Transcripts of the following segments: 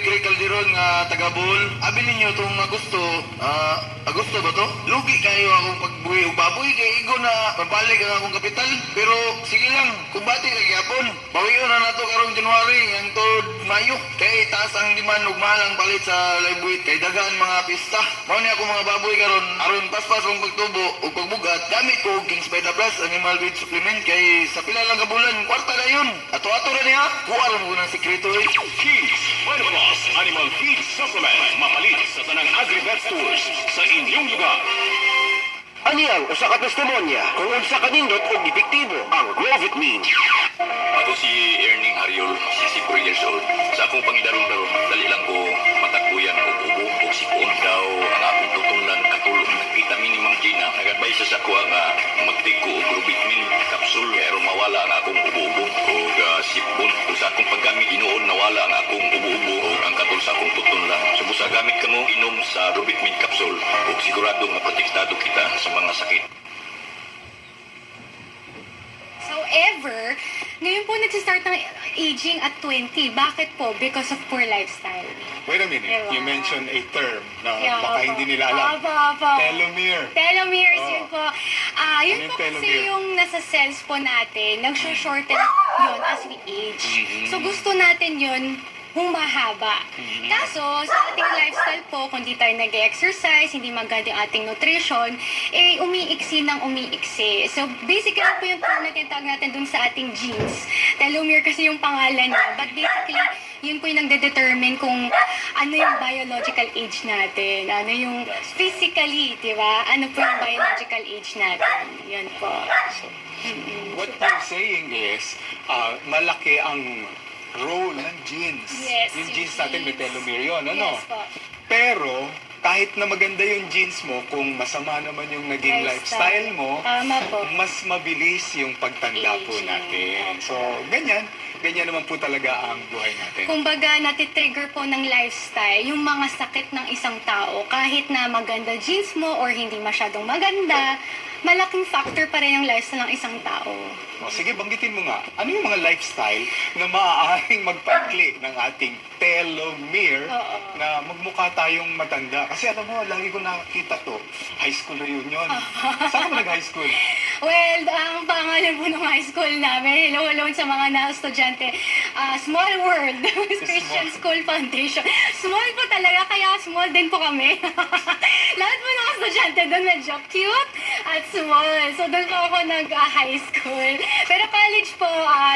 Rick Calderon nga taga Bohol. Abi ninyo itong Agosto, Agosto ba to? Lugi kayo akong pagbuhi o baboy kay igo na mabalik ang akong kapital. Pero sige lang, kung bati lagi hapon. Bawiyon na nato karong January, ang tod Mayo. Kay taas ang demand ug mahal ang palit sa live weight kay dagaan mga pista. Mao ni ako mga baboy karon aron paspas ang pagtubo o pagbugat. Gamit ko og King Spider Plus animal feed supplement kay sa pila lang ka bulan kwarta na yun. Ato-ato na niya, kuha ra mo ng sikreto eh. Kings Spider Plus Animal Feed Supplement mapalit sa tanang Agri-Vet Stores sa inyong lugar. Aniyang usa ka testimonya kung unsa kanindot og epektibo ang Grovitmin. Ako si Erning Hariol, 64 years old. Sa akong pangidaron-daron, dali lang ko matakbuyan o ubo o sipon daw ang akong tutunan katulong. Nakita minimum Gina, nag-advise sa ako nga magtik ko og Rubikmin capsule pero mawala ang akong ubo-ubo o sipon. Kung sa akong paggamit inoon nawala ang akong ubo-ubo o ang katul sa akong tutunan. Subusa gamit ka mo inom sa Rubikmin capsule o sigurado nga protektado kita sa mga sakit. However, ngayon po nagsistart ng aging at 20. Bakit po? Because of poor lifestyle. Wait a minute, Diba? you mentioned a term na Yeah, baka opo. hindi nila alam. Opo. Telomere. Telomeres, Oh. yun po. Yun Ano yung po kasi telomere? yung nasa cells po natin, nag-shorten yun as we age. So gusto natin yun humahaba. Kaso, sa ating lifestyle po, kung di tayo nag-exercise, hindi maganda yung ating nutrition, eh, umiiksi ng umiiksi. So, basically po yung term na tinatawag natin dun sa ating genes. Telomere kasi yung pangalan niya. But basically, yun po yung nagde-determine kung ano yung biological age natin. Ano yung physically, di ba? Ano po yung biological age natin. Yun po. What you're saying is, malaki ang role ng genes. Yes, Yung yung genes natin may genes. telomere yun, ano? Yes po. Pero, kahit na maganda yung genes mo, kung masama naman yung naging lifestyle mo, Tama po. mas mabilis yung pagtanda po Aging. natin. So, ganyan naman po talaga ang buhay natin. Kumbaga, natitrigger po ng lifestyle yung mga sakit ng isang tao. Kahit na maganda genes mo or hindi masyadong maganda, malaking factor pa rin yung lifestyle ng isang tao. O, sige, banggitin mo nga, ano yung mga lifestyle na maaaring magpaikli ng ating telomere Oo. na magmukha tayong matanda? Kasi alam mo, lagi ko nakakita to, high school reunion. Saan ka ba nag-high school? Well, ang pangalan po ng high school namin, hello sa mga na-estudyante, Small World, Christian School Foundation. Small po talaga, kaya small din po kami. Lahat po ng estudyante doon medyo cute at small. So doon po ako nag-high school. Pero college po,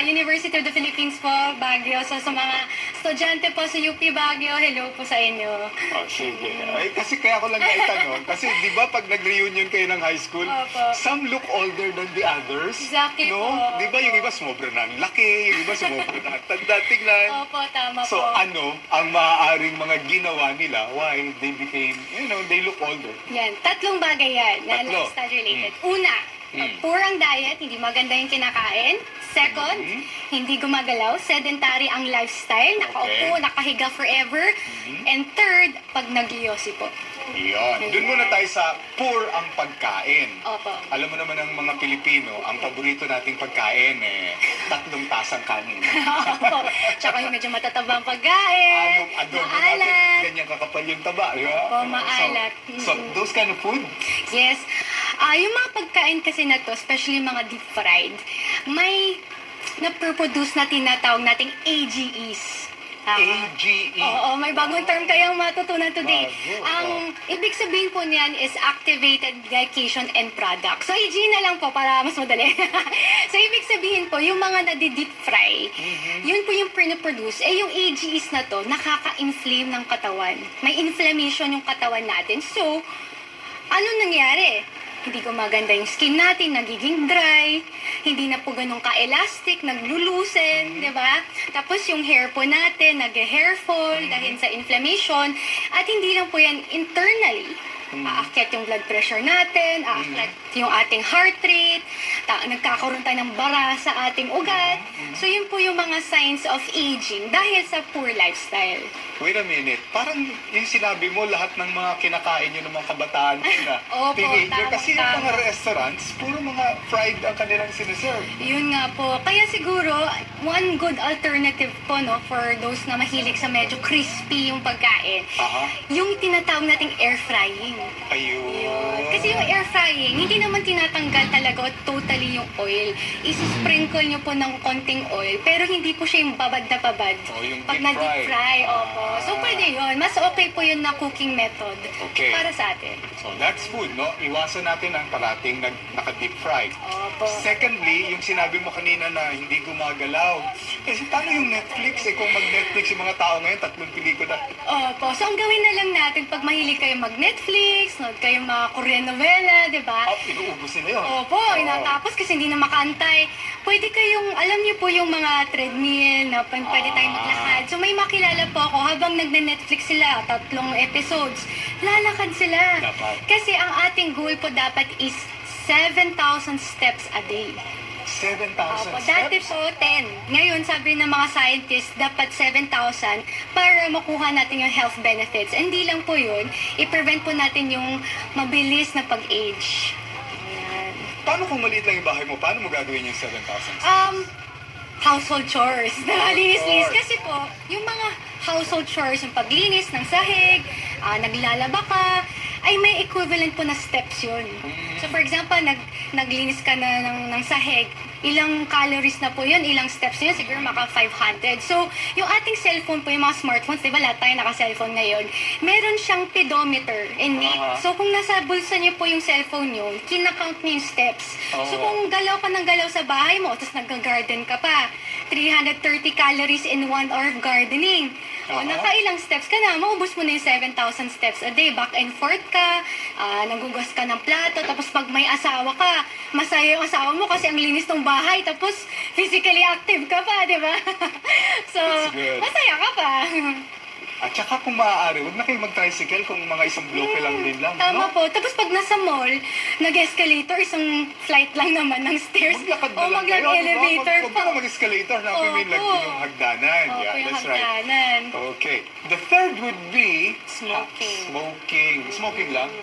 University of the Philippines po, Baguio. So sa mga estudyante po sa UP Baguio, hello po sa inyo. Oh, sige. Ay, kasi kaya ko lang naitanong. Kasi di ba pag nag-reunion kayo ng high school, Opo. some look older than the others. Exactly no? po. Di ba yung iba sumobra na ang laki, yung iba sumobra na ang tanda. Tignan. Opo, tama So po. ano ang maaaring mga ginawa nila why they became, they look older? Yan, tatlong bagay yan na Tatlo. lifestyle related. Una, poor ang diet, hindi maganda yung kinakain. Second, hindi gumagalaw, sedentary ang lifestyle, nakaupo, nakahiga forever. And third, pag nagyosi po. Iyon. Doon muna tayo sa poor ang pagkain. Opo. Alam mo naman ang mga Pilipino, ang paborito nating pagkain, 3 tasang kanin. Opo. Tsaka yung medyo matatabang pagkain, Anong adobo natin, maalat. ganyan kakapal yung taba, di ba? Opo, maalat. So, those kind of food, Yes. Yung mga pagkain kasi na to, especially mga deep fried, may na-produce na tinatawag nating AGEs. AGE. Oo, may bagong term kayong matutunan today. Bago, Ang ibig sabihin po niyan is activated glycation end product. So, AG na lang po para mas madali. So, ibig sabihin po, yung mga nadi-deep fry, yun po yung produce. Yung AGEs na to, nakaka-inflame ng katawan. May inflammation yung katawan natin. So, ano nangyari? Hindi gumaganda yung skin natin, nagiging dry, hindi na po ganun ka-elastic, naglulusen, di ba? Tapos yung hair po natin, nag-hair fall dahil sa inflammation. At hindi lang po yan internally, aakyat yung blood pressure natin, aakyat yung ating heart rate, nagkakaroon tayo ng bara sa ating ugat. So yun po yung mga signs of aging dahil sa poor lifestyle. Wait a minute, parang yung sinabi mo, lahat ng mga kinakain nyo ng mga kabataan ko na Opo, teenager. tama, Kasi yung tama. mga restaurants, puro mga fried ang kanilang siniserve. Yun nga po. Kaya siguro, one good alternative po, no, for those na mahilig sa medyo crispy yung pagkain, Aha. yung tinatawag nating air frying. Ayun. Yun. Kasi yung air frying, hindi naman tinatanggal talaga totally yung oil. Isi-sprinkle nyo po ng konting oil, pero hindi po siya yung babad na babad. Oh, yung Pag deep na-deep fry, opo. So, pwede yun. Mas okay po yun na cooking method Okay. para sa atin. So that's food, no? Iwasan natin ang parating naka-deep fried. Opo. Secondly, yung sinabi mo kanina na hindi gumagalaw. Kasi paano yung Netflix? Kung mag-Netflix yung mga tao ngayon, 3 pelikula. Opo. So, ang gawin na lang natin, pag mahilig kayo mag-Netflix, nood kayo mga Korean novela, di ba? Inuubos nila yun. Opo, inatapos kasi hindi na makaantay. Pwede kayong, alam niyo po yung mga treadmill na pwede tayong maglakad. So, may makilala po ako habang nagne-Netflix sila, 3 episodes, lalakad sila. Dapat. Kasi ang ating goal po dapat is 7,000 steps a day. 7,000 Opo, dati steps? po 10. Ngayon, sabi ng mga scientists, dapat 7,000 para makuha natin yung health benefits. Hindi lang po yun, i-prevent po natin yung mabilis na pag-age. Ayan. Paano kung maliit lang yung bahay mo? Paano mo gagawin yung 7,000 steps? Household chores. Linis-linis. chores. Kasi po, yung mga household chores, yung paglinis ng sahig, naglalaba ka, ay may equivalent po na steps yun. So for example, naglinis ka na ng sahig, ilang calories na po yun, ilang steps yun, siguro maka 500. So, yung ating cellphone po, yung mga smartphones, di ba lahat tayo naka-cellphone ngayon, meron siyang pedometer innate. So, kung nasa bulsa niyo po yung cellphone niyo, kinakount niyo yung steps. So, kung galaw ka ng galaw sa bahay mo, tapos nag-garden ka pa, 330 calories in 1 hour of gardening. O, nakailang steps ka na, maubos mo na yung 7,000 steps a day. Back and forth ka, nagugas ka ng plato, tapos pag may asawa ka, masaya yung asawa mo kasi ang linis ng bahay, tapos physically active ka pa, di ba? So, That's good. masaya ka pa. At saka kung maaari, huwag na kayo mag-tricycle kung mga isang bloke lang din lang. Tama no? po. Tapos pag nasa mall, nag-escalator, isang flight lang naman ng stairs. Maglakad na O lang kayo, di ba? mag-elevator Huwag pa. ka mag-escalator na yung Opo. hagdanan. Opo, Yeah, yung that's right. hagdanan. Okay. The third would be Smoking. Smoking. Smoking lang.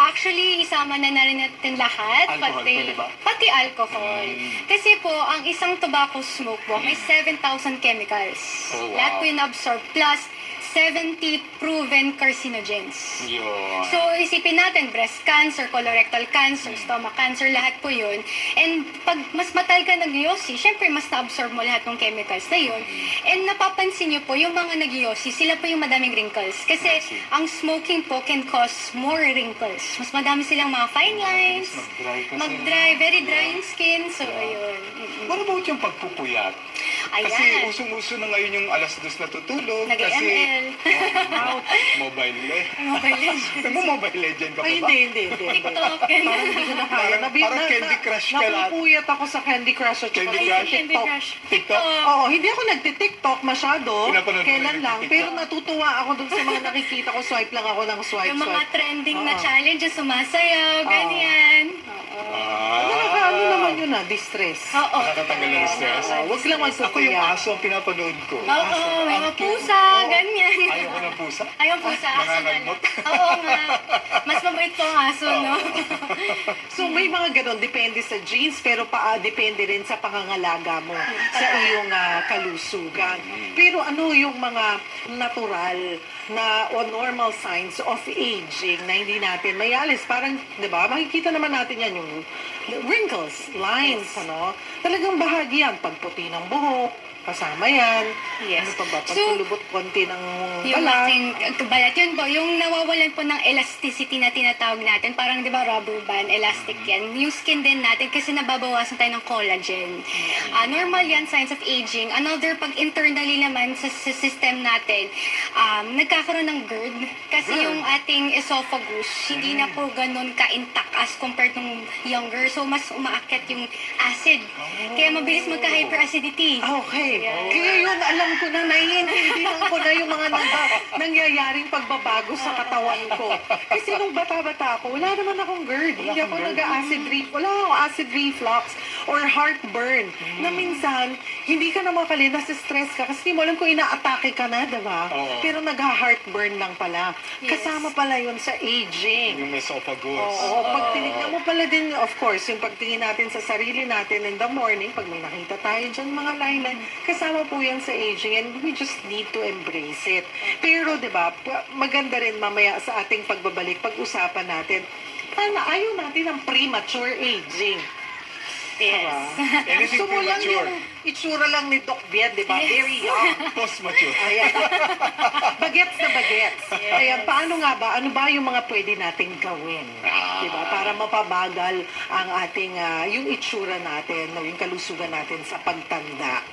Actually, isama na rin natin lahat. Alcohol, pwede ba? Pati alcohol. Kasi po, ang isang tobacco smoke po, may 7,000 chemicals. Oh, wow. Lahat po yung absorb. Plus, 70 proven carcinogens. Yun. So, isipin natin, breast cancer, colorectal cancer, stomach cancer, lahat po yun. And pag mas matal ka nag-yossi, syempre mas na-absorb mo lahat ng chemicals na yun. And napapansin nyo po, yung mga nag-yossi, sila po yung madaming wrinkles. Kasi ang smoking po can cause more wrinkles. Mas madami silang mga fine lines, Mag-dry kasi. mag-dry, very dry yung skin. So, ayun. What about yung pagpupuyat? Kasi Ayan. usong-uso na ngayon yung alas 2 na tutulog. Nag-ML. Mobile legend. Mobile legend. Mo mobile legend ka pa Ay, ba? hindi. TikTok, ganun. Parang hindi ko na kaya. Parang Candy Crush ka lahat. Napupuyat ako sa Candy Crush at Candy saka Crush? sa Candy TikTok. Crush. TikTok? Oo, hindi ako nagtitiktok masyado. Pinapanood mo Kailan yung lang. TikTok? Pero natutuwa ako dun sa mga nakikita ko. Swipe lang ako ng swipe. Yung mga trending na Oo. challenges, sumasayaw, ganyan. Oo. Nakakaano naman yun distress. Oo. Nakakatanggal ng stress. Huwag lang Ako yung magpupuyat. aso ang pinapanood ko. Oo, may mga pusa, ganyan. Ayaw ko ng pusa. Ayaw pusa, aso na lang. Nangangalmot. Oo nga. Mas mabait po ang aso, no? So may mga ganon, depende sa genes, pero depende rin sa pangangalaga mo, sa iyong kalusugan. Pero ano yung mga natural na o normal signs of aging na hindi natin mayalis? Parang, di ba, makikita naman natin yan yung wrinkles, lines, ano? Talagang bahagi yan, pagputi ng buhok, kasama yan. Yes. Ano pa ba? So, Pagkulubot konti ng Yung balat. ating balat, yun po, yung nawawalan po ng elasticity na tinatawag natin, parang di ba rubber band, elastic yan. Yung skin din natin kasi nababawasan tayo ng collagen. Normal yan, signs of aging. Another, pag internally naman sa system natin, nagkakaroon ng GERD. Kasi yung ating esophagus, hindi na po ganun ka-intact as compared nung younger. So, mas umaakyat yung acid. Kaya mabilis magka-hyperacidity. Okay. Yan. Kaya yun, alam ko na, naiintindihan ko na yung mga nangyayaring pagbabago sa katawan ko. Kasi nung bata-bata ako, wala naman akong GERD. Hindi ako nag-acid reflux. Wala akong acid reflux or heartburn. Na minsan, hindi ka na makali, nasa-stress ka kasi hindi mo alam kung ina-atake ka na, diba? Oo. Pero nag-heartburn lang pala. Yes. Kasama pala yun sa aging. Yung esophagus. Oo, pag tinignan mo pala din, of course, yung pagtingin natin sa sarili natin in the morning, pag may nakita tayo dyan mga line, kasama po yan sa aging and we just need to embrace it. Pero, di ba, maganda rin mamaya sa ating pagbabalik, pag-usapan natin, ayaw natin ng premature aging. Yes. Anything Gusto mo lang premature. yung itsura lang ni Doc Bied, di ba? Yes. Very young. Post-mature. Ayan. Bagets na bagets. Ayan, paano nga ba? Ano ba yung mga pwede nating gawin? Diba? Para mapabagal ang ating, yung itsura natin, no, yung kalusugan natin sa pagtanda.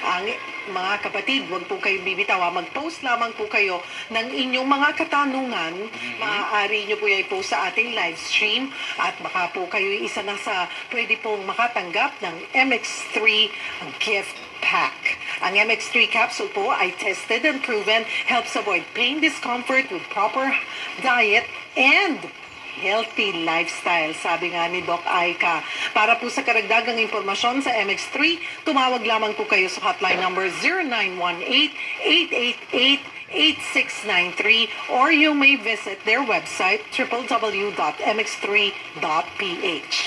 Ang mga kapatid, huwag po kayong bibitawa. Mag-post lamang po kayo ng inyong mga katanungan. Maaari nyo po yung i-post sa ating live stream at baka po kayo isa na sa pwede pong makatanggap ng MX3 gift pack. Ang MX3 capsule po ay tested and proven helps avoid pain, discomfort with proper diet and healthy lifestyle, sabi nga ni Doc Aika. Para po sa karagdagang impormasyon sa MX3, tumawag lamang po kayo sa hotline number 0918-888-8693 or you may visit their website www.mx3.ph.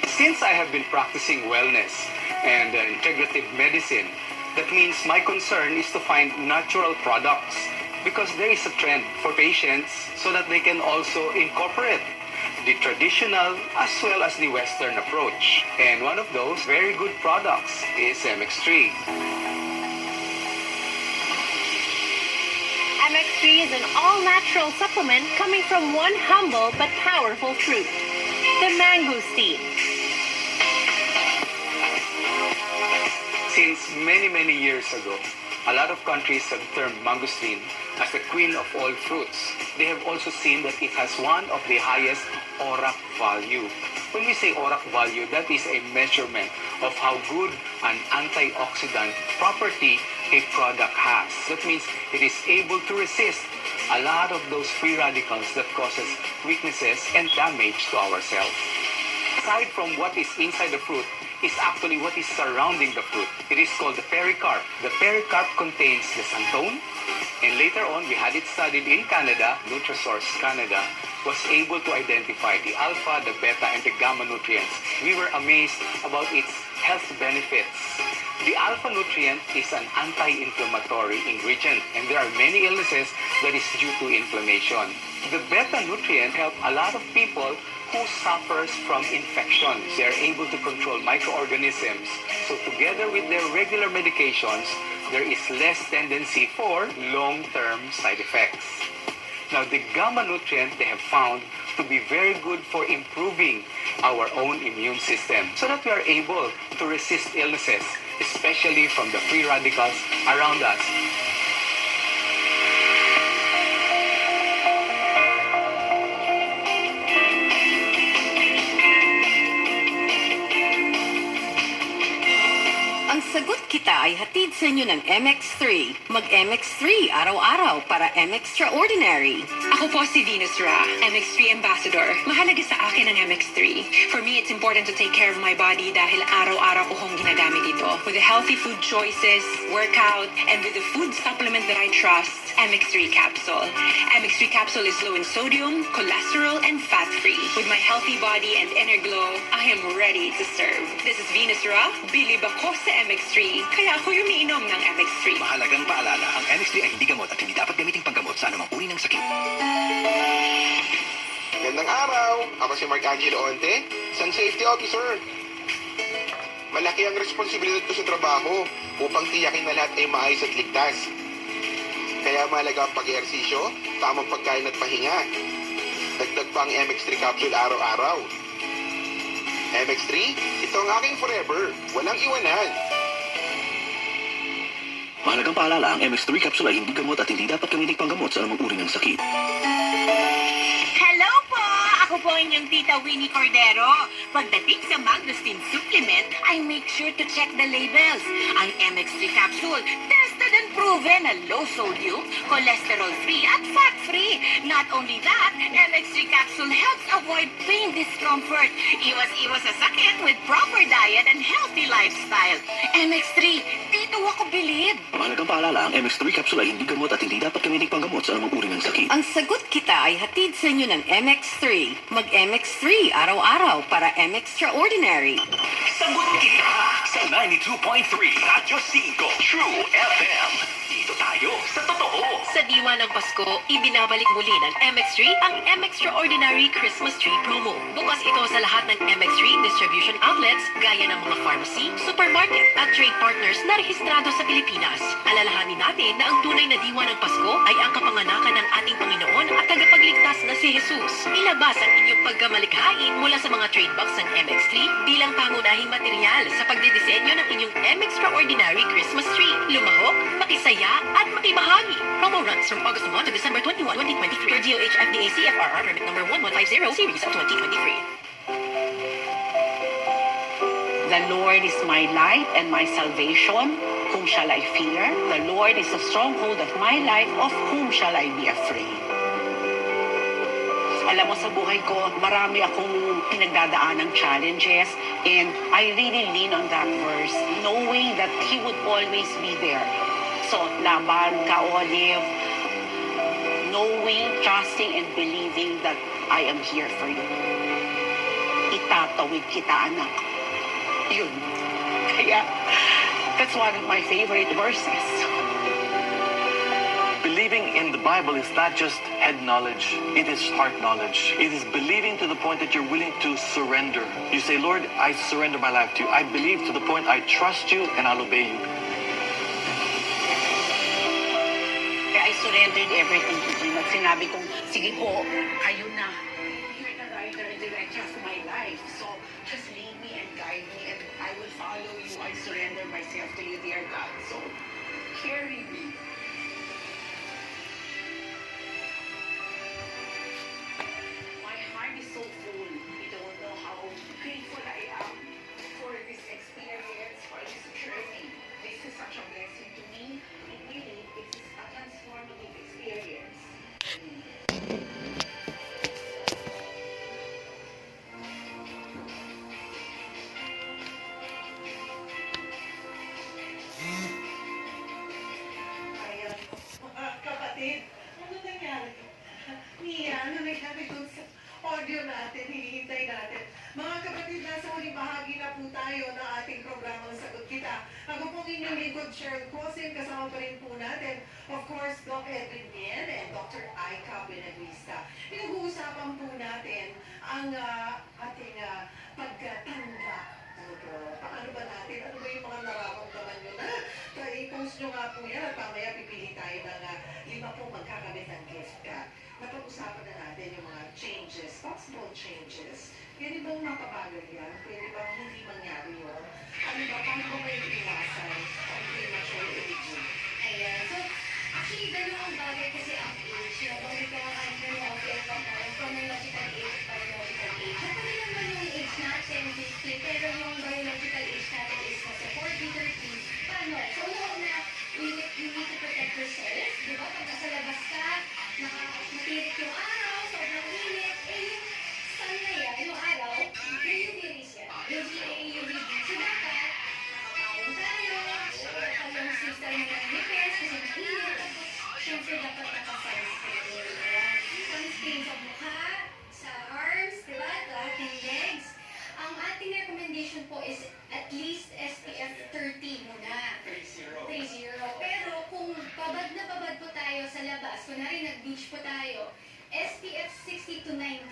Since I have been practicing wellness and integrative medicine, that means my concern is to find natural products because there is a trend for patients so that they can also incorporate the traditional as well as the Western approach. And one of those very good products is MX3. MX3 is an all-natural supplement coming from one humble but powerful fruit, the mangosteen. Since many years ago, a lot of countries have termed mangosteen as the queen of all fruits. They have also seen that it has one of the highest ORAC value. When we say ORAC value, that is a measurement of how good an antioxidant property a product has. That means it is able to resist a lot of those free radicals that causes weaknesses and damage to our cells. Aside from what is inside the fruit, is actually what is surrounding the fruit. It is called the pericarp. The pericarp contains the xanthone, and later on, we had it studied in Canada. Nutrisource Canada was able to identify the alpha, the beta, and the gamma nutrients. We were amazed about its health benefits. The alpha nutrient is an anti-inflammatory ingredient, and there are many illnesses that is due to inflammation. The beta nutrient help a lot of people who suffers from infections. They are able to control microorganisms. So together with their regular medications, there is less tendency for long-term side effects. Now, the gamma nutrient they have found to be very good for improving our own immune system so that we are able to resist illnesses, especially from the free radicals around us. Ang sagot kita ay hatid sa inyo ng MX3. Mag-MX3 araw-araw para MXtraordinary. Ako po si Venus Ra, MX3 Ambassador. Mahalaga sa akin ang MX3. For me, it's important to take care of my body dahil araw-araw ko kong ginagamit ito. With the healthy food choices, workout, and with the food supplement that I trust, MX3 Capsule. MX3 Capsule is low in sodium, cholesterol, and fat-free. With my healthy body and inner glow, I am ready to serve. This is Venus Ra. Bilib ako sa MX3, kaya ako umiinom ng MX3. Mahalagang paalala, ang MX3 ay hindi gamot at hindi dapat gamiting panggamot sa anumang uri ng sakit. Magandang araw! Ako si Mark Angelo Onte, Sun Safety Officer. Malaki ang responsibilidad ko sa trabaho upang tiyakin na lahat ay maayos at ligtas. Kaya mahalaga ang pag-ehersisyo, tamang pagkain at pahinga. Dagdag pa ang MX3 capsule araw-araw. MX3, ito ang aking forever. Walang iwanan. Mahalagang paalala, ang MX3 capsule ay hindi gamot at hindi dapat gamiting panggamot sa anumang uri ng sakit. Hello po! Ako po inyong Tita Winnie Cordero. Pagdating sa mangosteen supplement, I make sure to check the labels. Ang MX3 capsule, tested and proven Proven na low sodium, cholesterol-free at fat-free. Not only that, MX3 capsule helps avoid pain discomfort. Iwas-iwas sa sakit with proper diet and healthy lifestyle. MX3, dito ako bilib. Mahalagang paalala, ang MX3 capsule ay hindi gamot at hindi dapat gamitin panggamot sa anumang uri ng sakit. Ang sagot kita ay hatid sa inyo ng MX3. Mag-MX3 araw-araw para MX-Traordinary. Sagot kita sa 92.3 Radyo 5 True FM. Dito tayo sa totoo. Sa diwa ng Pasko, ibinabalik muli ng MX3 ang MX-Traordinary Christmas Tree Promo. Bukas ito sa lahat ng MX3 distribution outlets gaya ng mga pharmacy, supermarket at trade partners na rehistrado sa Pilipinas. Alalahanin natin na ang tunay na diwa ng Pasko ay ang kapanganakan ng ating Panginoon at tagapagligtas na si Jesus. Ilabas ang inyong pagkamalikhain mula sa mga trade box ng MX3 bilang pangunahing material sa pagdidisenyo ng inyong MX-Traordinary Christmas Tree. Lumahok, makisaya at makibahagi. Promo runs from August 1 to December 21, 2023 per DOH FDA CFRR permit number 1150 series of 2023. The Lord is my light and my salvation. Whom shall I fear? The Lord is the stronghold of my life. Of whom shall I be afraid? Alam mo, sa buhay ko, marami akong pinagdadaan ng challenges, and I really lean on that verse, knowing that He would always be there. So, laban ka, Olive, knowing, trusting, and believing that I am here for you. Itatawid kita, anak. Yun. Kaya, that's one of my favorite verses. Believing in the Bible is not just head knowledge, it is heart knowledge. It is believing to the point that you're willing to surrender. You say, Lord, I surrender my life to you. I believe to the point I trust you and I'll obey you. Kaya I surrendered everything to Him. At sinabi kong, sige po, kayo na. You're the writer and director of my life. So, just lead me and guide me and I will follow you. I surrender myself to you, dear God. So, carry me. My heart is so full. You don't know how grateful I am for this experience, for this journey. This is such a blessing to me. And really, it is a transformative experience. Ayan, mga kapatid, ano nangyari? Mia, ano nangyari dun sa audio natin, hinihintay natin? Mga kapatid, nasa huling bahagi na po tayo ng ating programang Sagot Kita. Ako pong inyong lingkod, Cheryl Cosin, kasama pa rin po natin, of course, Doc Edwin Bien and Dr. Aika Benaguista. Pinag-uusapan po natin ang ating pagkatanda. Paano ba natin? Ano ba yung mga nararamdaman nyo na? I-post nyo nga po yan at mamaya pipili tayo ng 5 pong magkakabit ng gift card. Napag-usapan na natin yung mga changes, possible changes. Pwede bang mapabagal yan? Pwede bang hindi mangyari yun? Ano ba? Paano ba may iwasan ang premature aging? Ayan. So, actually, dalawang bagay kasi ang age. Nabanggit ko ang dalawang chronological age, biological age. Ako rin naman yung age natin, 50, pero yung biological age natin is nasa 40, 30. Paano? So, una, you need to protect yourself. Di ba? Pag nasa labas ka, matirik yung araw, sobrang init, yung sun na yan, yung araw, may UV rays yan. UVA, UVB. So, dapat, nakapayong tayo, yung system ng repairs kasi mainit. Tapos, syempre dapat naka-sunscreen. Sunscreen sa mukha, sa arms, diba? Lahat ng legs. Ang ating recommendation po is at least SPF 30 muna. 30. Pero kung babad na babad po tayo sa labas, kunwari nag-beach po tayo, SPF 60 to 90.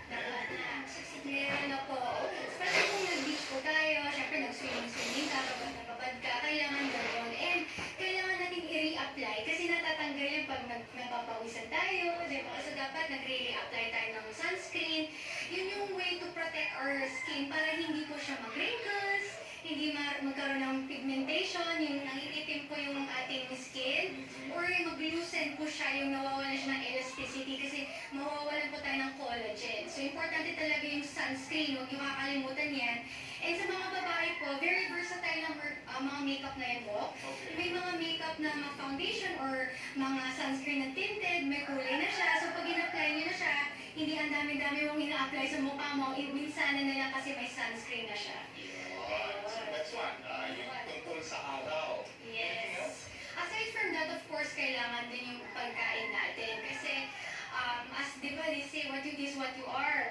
Dapat na. Meron na po. Especially kung nag-beach po tayo, syempre nag-swimming ka, babad na babad ka, kailangan gano'n. And kailangan natin i-reapply kasi natatanggal yan pag napapawisan tayo. Diba? So dapat nag-re-reapply tayo ng sunscreen. Yun yung way to protect our skin para hindi po siya mag-wrinkles, hindi magkaroon ng pigmentation, yung nangiitim po yung ating skin, or mag-loosen po siya, yung nawawalan siya ng elasticity kasi mawawalan po tayo tayo ng collagen. So, importante talaga yung sunscreen. Huwag yung kakalimutan yan. And sa mga babae po, very versatile ng mga makeup na yan po. May mga makeup na mga foundation or mga sunscreen na tinted, may kulay na siya. So, pag in-apply nyo na siya, hindi ang dami-dami mong ina-apply sa mukha mo. Minsanan na lang kasi may sunscreen na siya. So that's one. Yung tungkol sa araw. Yes. Aside from that, of course, kailangan din yung pagkain natin. Kasi, as di ba, they say, what you is what you are.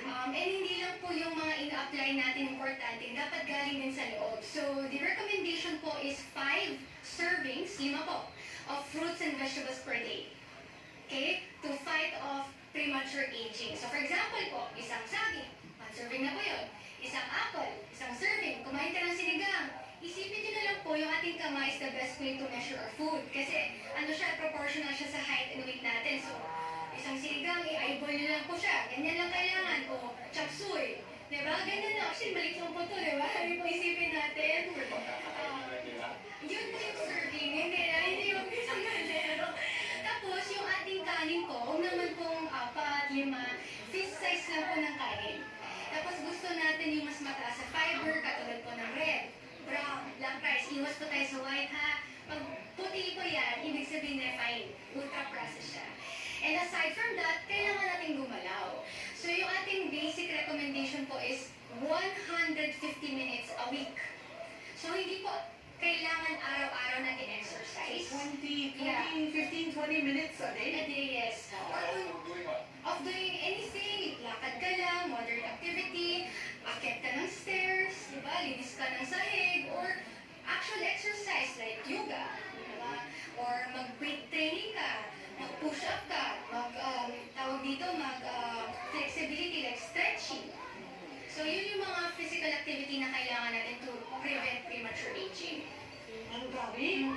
And hindi lang po yung mga ina-apply natin importante, dapat galing din sa loob. So, the recommendation po is 5 servings, 5 po, of fruits and vegetables per day. Okay? To fight off premature aging. So, for example po, isang saging, 1 serving na po yun. Isang apple, isang serving, kumain ka ng sinigang. Isipin nyo na lang po, yung ating kamay is the best way to measure our food. Kasi, proportional siya sa height and weight natin. So, isang sinigang, i-eyeball nyo lang po siya. Ganyan lang kailangan. O, chop suey. Diba? Ganyan lang. Actually, balik lang po ito, diba? Hindi po isipin natin. Yun po yung serving. Hindi yung isang kaldero. Tapos, yung ating kanin po, huwag naman pong 4, 5, fist size lang po ng kanin. Tapos gusto natin yung mas mataas sa fiber, katulad po ng red, brown, black rice. Iwas po tayo sa white, ha? Pag puti po yan, ibig sabihin refined, ultra-processed siya. And aside from that, kailangan natin gumalaw. So yung ating basic recommendation po is 150 minutes a week. So hindi po kailangan araw-araw natin exercise. 15, 20 minutes a day? A day, yes. Of doing anything, lakad ka lang, moderate activity, akit ka ng stairs, di ba? Linis ka ng sahig, or actual exercise like yoga, di ba? Or mag-weight training ka, mag-push up ka, flexibility like stretching. So, yun yung mga physical activity na kailangan natin to prevent premature aging. Ang dami?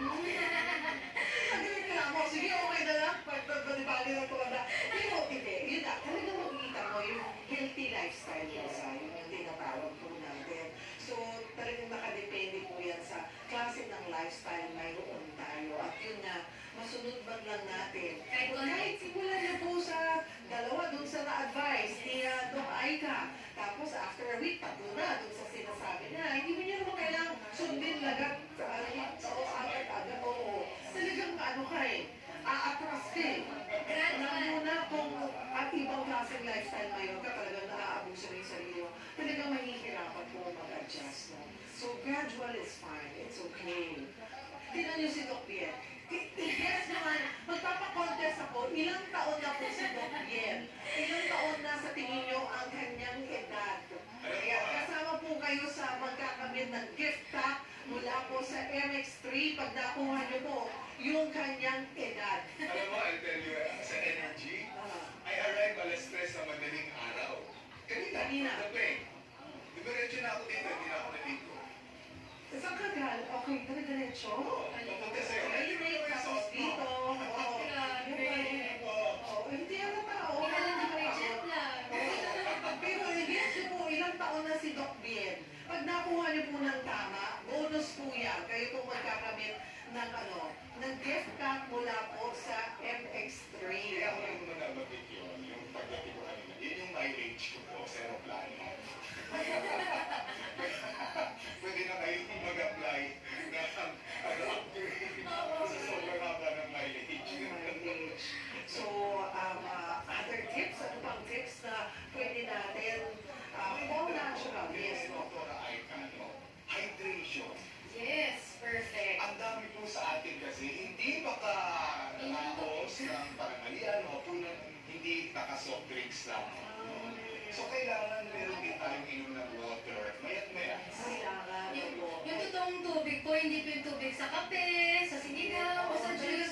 Nag-work na ako. Sige, okay na lang. Pag-bali na ito na. Pero, hindi. Yun na. Talagang makikita mo yung healthy lifestyle mo sa yung tinatawag po natin. So, talagang nakadepende po yan sa klase ng lifestyle mayroon tayo. At yun na, masunod man lang natin. Kahit simula na po sa dalawa dun sa na-advise ni Doc Aika. Tapos, after a week, 3 na dun sa sinasabi na. Hindi mo niya naman kailangang sundin lagat agad. Oo. Talagang aatras ka eh. Alam mo na kung at ibang klaseng lifestyle ngayon ka, talagang naaabuso na yung sarili mo. Talagang mahihirapan po mag-adjust. No? So, gradual is fine. It's okay. Tingnan niyo si Doc Bien. Yes naman, magpapakontest ako, ilang taon na po si Doc Bien? Ilang taon na sa tingin niyo ang kanyang edad? Kaya kasama po kayo sa magkakamit ng gift pack mula po sa MX3 pag nakuha niyo po yung kanyang edad. Alam mo, I'll tell you, sa energy, I arrive alas 3 sa madaling araw. Kanina. Gabi. Diretso na ako dito, hindi na ako naligo. Saan ka galing? Okay, dire-diretso? Papunta sa'yo. Ay, may tapos dito. Hindi ako tao. Pero i-guess niyo po, ilang taon na si Doc Bien. Pag nakuha niyo po ng tama, bonus po yan. Kayo po magkakamit ng gift pack mula po sa MX3. Kaya ako lang naman nababit yun, yung pagdating ko kanina. Yun yung mileage ko po sa aeroplano. Pwede na kayo mag-apply na upgrade sa sobrang haba ng mileage. So, other tips, ano pang tips na pwede natin? All natural, yes, no? Hydration. Yes, perfect. Ang dami po sa atin kasi hindi nakakos ng panangalian o po hindi naka-soft drinks lang. So, kailangan meron din tayong inom ng water. Mayat-mayat. Yung totoong tubig po, hindi po yung tubig sa kape, sa sinigaw, o sa juice.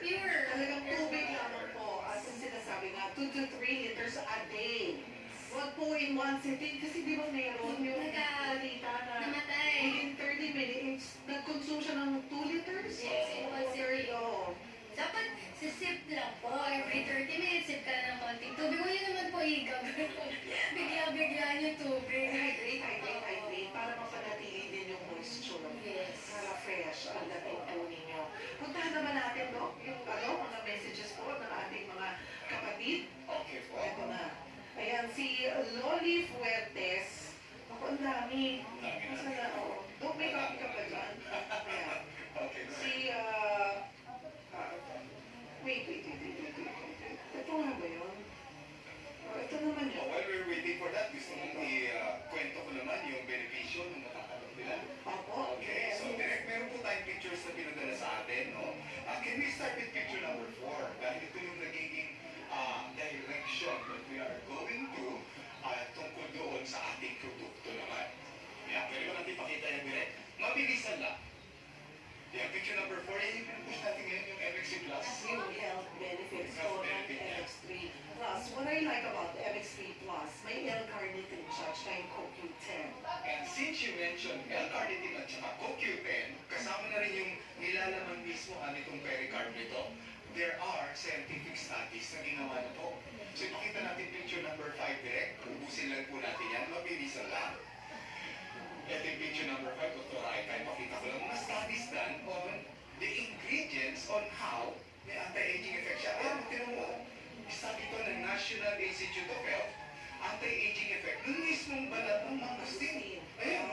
Pure. Talagang tubig lamang po. As in sinasabi nga, 2 to 3 liters a day. Huwag po in one sitting kasi di ba meron yung balita na namatay. within 30 minutes, nag-consume siya ng 2 liters? Yes, in one sitting. Oo. Dapat sisip lang po. Every 30 minutes, sip ka na ng konting tubig. Huwag yun naman po igab. Bigla-bigla yung tubig. Hydrate. Para mapanatili din yung moisture. Yes. Para fresh ang dating po ninyo. Puntahan naman natin, no? Yung mga messages po ng ating mga kapatid. Okay po. Ito Ito nga ba yun? Ito naman yun. While we're waiting for that, gusto mong i-kwento ko naman yung benepisyo ng nakakalap nila. Opo. Okay, so direct, meron po tayong pictures na pinadala sa atin, no? Can we start with picture number 4? Dahil ito yung nagiging direction that we are going to tungkol doon sa ating produkto naman. Yeah, pwede ba natin pakita yung direct? Mabilisan lang. Yeah, picture number 4, yung push natin ngayon yung MXC Plus. Yung health benefits ko ng MX3 Plus. What I like about the MX3 Plus, may L-carnitine siya, tsaka yung CoQ10. And since you mentioned L-carnitine at saka CoQ10, kasama na rin yung nilalaman mismo nitong pericarb nito, there are scientific studies na ginawa na po. So ipakita natin picture number 5 direct. Ubusin lang po natin yan. Mabilisan lang. Ito yung picture number 5. Dr. Ay, pakita ko lang mga studies done on the ingredients on how may anti-aging effect siya. Ayan, tinan mo. Study ito ng National Institute of Health. Anti-aging effect. Nung mismong balat ng mangosteen. Ayan.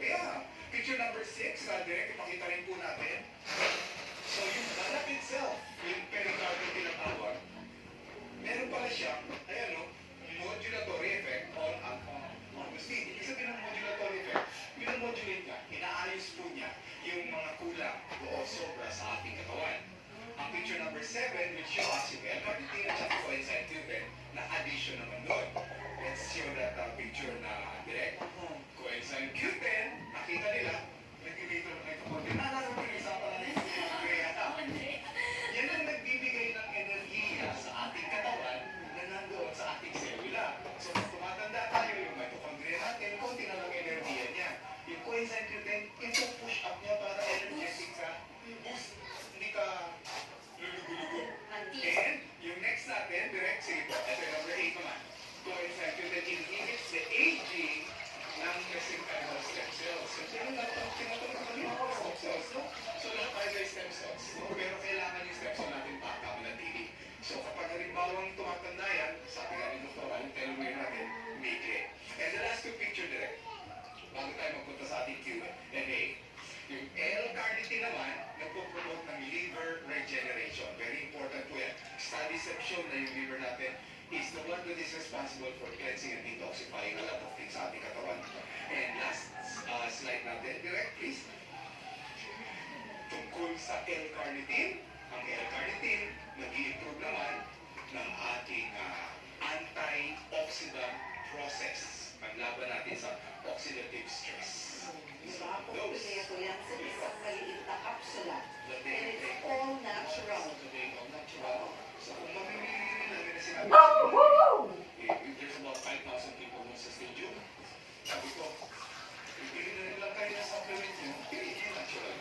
Ayan. Picture number 6. Direct, ipakita rin po natin. So yung balat itself, yung pericarb na tinatawag, meron pala siya, ayan o, modulatory effect on mangosteen. Ibig sabihin ng modulatory effect, minamodulate niya, inaayos po niya yung mga kulang o sobra sa ating katawan. Ang picture number 7 will show us yung L-carnitine at saka coenzyme Q10 na addition naman doon. Let's show that picture na direct. Coenzyme Q10, nakita nila, nag-dito na ito konti. Naalala mo yung usapan natin? Yan ang nagbibigay ng enerhiya sa ating katawan na nandoon sa ating selula. So, pag tumatanda tayo, yung mitochondria natin, konti na lang enerhiya niya. Yung coenzyme Q10, ito push up niya para energetic ka. Boost, hindi ka lulugo-lugo. And, yung next natin, direct, sige po, ito yung number 8 naman. Coenzyme Q10 inhibits the aging ng mesenchymal stem cells. So, tinatawag kami stem cells, no? So, lahat tayo ay stem cells. No? Pero kailangan yung stem cell natin baka manatili. So, kapag halimbawang tumatanda yan, sabi nga ni Dr. Al, telomere natin, maigli. And the last two picture direct, bago tayo magpunta sa ating Q&A, yung L-carnitine naman, nagpo-promote ng liver regeneration. Very important po yan. Studies have shown na yung liver natin is the one that is responsible for cleansing and detoxifying a lot of things sa ating katawan. And last slide natin, direct please. Tungkol sa L-carnitine, ang L-carnitine nag-i-improve naman ng ating antioxidant process. Paglaban natin sa oxidative stress. Diba? Kompleto yan sa isang maliit na kapsula. And it's all natural. So kung mamimili rin namin na sinabi ko, there's about 5,000 people mo sa studio. Sabi ko, ibili na rin lang kayo ng supplement nyo, piliin yung natural.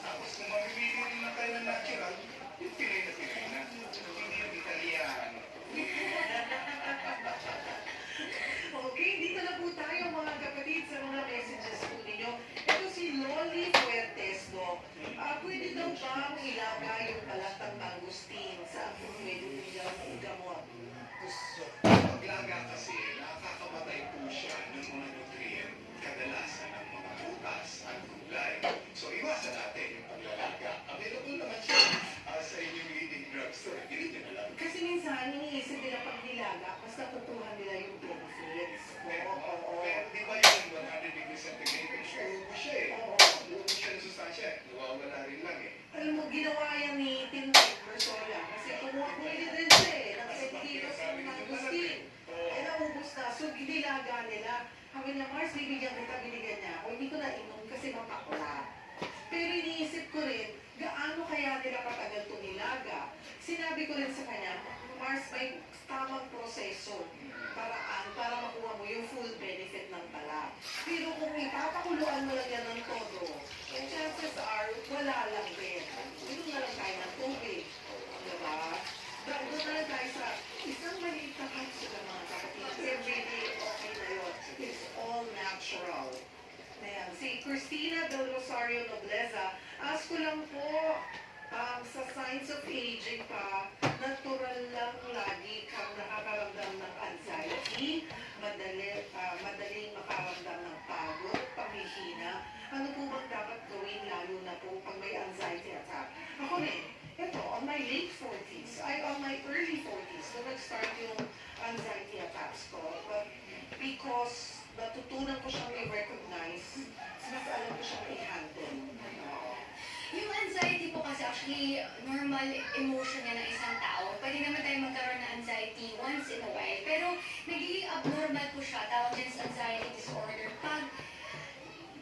Tapos kung mamimili rin lang kayo ng natural, yung piliin na. Hindi yung Italian. Okay, dito na po tayo mga kapatid sa mga messages po ninyo. Ito si Loli Fuertes, no? Pwede daw bang ilaga yung palatang mangosteen sa pwede nilang gamot? Paglaga kasi, nakakamatay po siya ng mga nutrient, kadalasan ng mga putas at gulay. So, iwasan natin yung paglalaga. Available naman siya sa inyong leading drugstore. Hindi nyo na lang. Kasi minsan, iniisip nila pag nilaga, basta tutuhan nila yung benefits. Pero di ba yung 100 degrees centigrade, ubo siya eh. Ubo siya ng sustansya. Nawawala rin lang eh. Alam mo, ginawa yan ni Tim Bersola. Kasi kumuha din siya eh. Nag-kilos ng mangosteen. Eh, naubos na. So, ginilaga nila. Sabi niya, Mars, bibigyan kita, binigyan niya ako. Hindi ko na inom kasi mapakula. Pero iniisip ko rin, gaano kaya nila katagal ito nilaga? Sinabi ko rin sa kanya, Mars, may tamang proseso, paraan, para makuha mo yung full benefit ng balat. Pero kung ipapakuluan mo lang yan ng todo, chances are, wala lang din. Inom na lang tayo ng tubig. Diba? Doon na lang tayo sa isang maliit na kapsula mga kapatid. Everyday, okay na yun. It's all natural. Ayan. Si Christina Del Rosario Nobleza, ask ko lang po, sa signs of aging pa, natural lang lagi kang nakakaramdam ng anxiety, madaling makaramdam ng pagod, pamihina. Ano po bang dapat gawin lalo na po pag may anxiety attack? Ako rin, ito, on my my late 40s, on my early 40s, nung nag-start yung anxiety attacks ko. But because natutunan ko siyang i-recognize, mas alam ko siyang i-handle. Yung anxiety po kasi actually normal emotion yan ng isang tao. Pwede naman tayo magkaroon ng anxiety once in a while. Pero nagiging abnormal po siya, tawag din sa anxiety disorder. Pag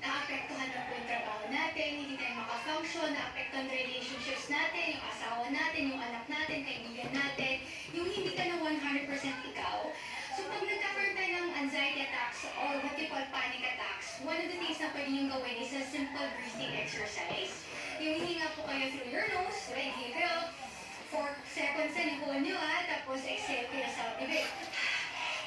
naapektuhan na po yung trabaho natin, hindi tayo makafunction, naapektuhan relationships natin, yung asawa natin, yung anak natin, kaibigan natin, yung hindi ka na 100% ikaw. So pag nagkakaroon tayo ng anxiety attacks or what you call panic attacks, one of the things na pwede nyo gawin is a simple breathing exercise. Yung hihinga po kayo through your nose, inhale kayo, 4 seconds na nihon nyo tapos exhale kayo sa bibig.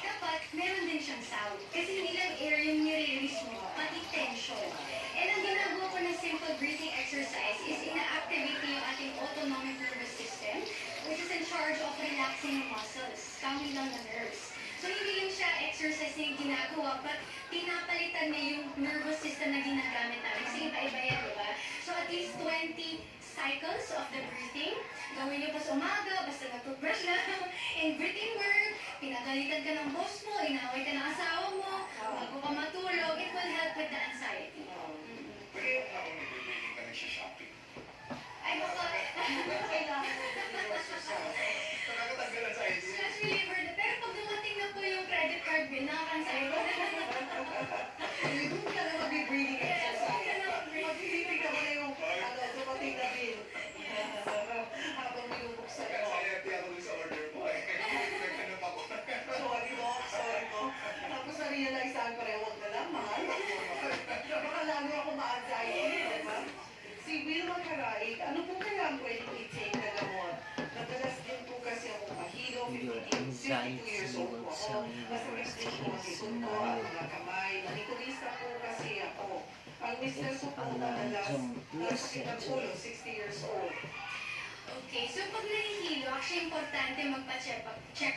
Dapat meron din siyang sound. Kasi hindi lang air yung nire-release mo, pati tension. And ang ginagawa ko ng simple breathing exercise is ina-activate yung ating autonomic nervous system, which is in charge of relaxing the muscles, calming down the nerves. So hindi lang siya exercise na yung ginagawa, but pinapalitan na yung nervous system na ginagamit namin. Kasi iba-iba yan, di ba? So at least 20 cycles of the breathing. Gawin niyo pa sa umaga, basta nag-toothbrush na. And breathing work, pinagalitan ka ng boss mo, inaway ka ng asawa mo, bago ka matulog, it will help with the anxiety. Pero ako nag-breathing ka nagsha-shopping. Ay, baka, kailangan. Nakakatanggal ang anxiety. Stress reliever. Pero pag dumating na po yung credit card bill, nakaka-anxiety. Doon ka na mag-breathing exercise. Mag-breathing ka na yung dumating na bill. Habang binubuksan mo. Anxiety ako dun sa order mo. Nagkanap ako. Sorry po. Tapos na-realize ko rin, huwag na lang, mahal. Baka lalo ako ma-anxiety, di ba? Si Wilma Caraig, ano po kaya ang pwedeng i-take na gamot? Madalas din po kasi ako mahilo, 52 years old po ako. Masakit din po ang likod ko, ang mga kamay. Manikulista po kasi ako. Ang mister ko po madalas, nasakit ang ulo, 60 years old. Okay, so pag nahihilo, actually importante magpa-check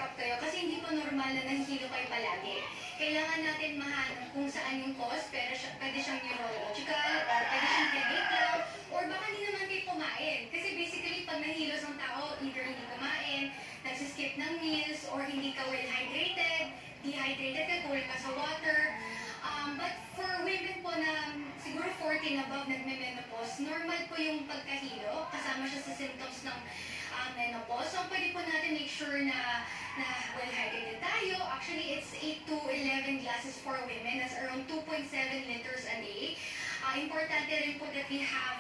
up kayo kasi hindi po normal na nahihilo kayo palagi. Kailangan natin mahanap kung saan yung cause, pero pwede siyang neurological, or pwede siyang headache lang, or baka hindi naman kayo kumain. Kasi basically, pag nahilos ang tao, either hindi kumain, nagsiskip ng meals, or hindi ka well-hydrated, dehydrated ka, kulang ka sa water. But for women po na siguro 40 and above nagme-menopause, normal po yung pagkahilo, kasama siya sa symptoms ng menopause. So pwede po natin make sure na well-hydrated tayo. Actually, it's 8 to 11 glasses for women. That's around 2.7 liters a day. Importante rin po that we have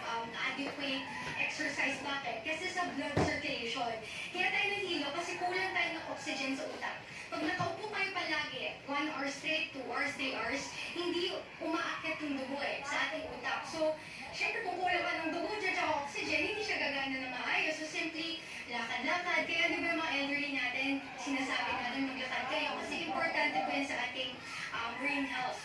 adequate exercise bucket kasi sa blood circulation. Kaya tayo nahilo kasi kulang tayo ng oxygen sa utak. Pag nakaupo kayo palagi, 1 hour straight, 2 hours, 3 hours, hindi umaakyat yung dugo sa ating utak. So, syempre kung kulang ka ng dugo dyan at oxygen, hindi siya gagana na maayos. So, simply, lakad-lakad. Kaya di ba yung mga elderly natin, sinasabi natin maglakad kayo kasi importante po yan sa ating brain health.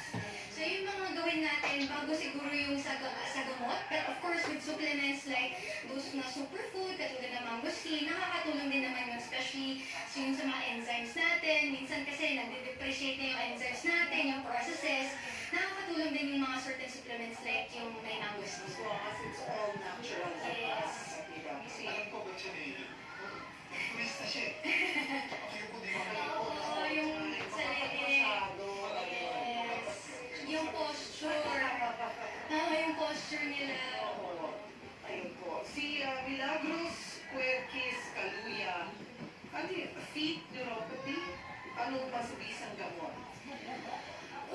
So, yung mga gawin natin bago siguro yung sa gamot, but of course with supplements like those na superfood, katulad ng mangosteen, nakakatulong din naman yun, especially yung sa mga enzymes natin. Minsan kasi nag-depreciate na yung enzymes natin, yung processes. Nakakatulong din yung mga certain supplements like yung may mangosteen. So, as it's all natural. Yes. Alam ko ba siya ni Quiz na siya. Kaya po di ba Oo, yung sa yes. Yung posture. Yung posture nila. Ayun po. Si Milagros Querquis Caluya, ano yun? Feet neuropathy? Ano masubisang gamot?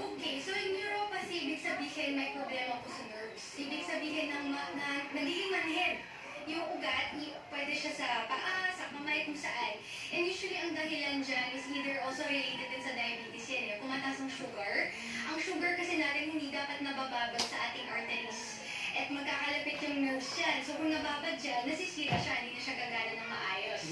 Okay, so yung neuropathy, ibig sabihin may problema po sa nerves. Ibig sabihin nagiging manhid. Yung ugat, pwede siya sa paa, sa kamay, kung saan. And usually, ang dahilan dyan is either also related din sa diabetes yan. Kung mataas ang sugar. Ang sugar kasi natin hindi dapat nabababad sa ating arteries. At magkakalapit yung nerves dyan. So kung nababad dyan, nasisira siya, hindi na siya gagana ng maayos.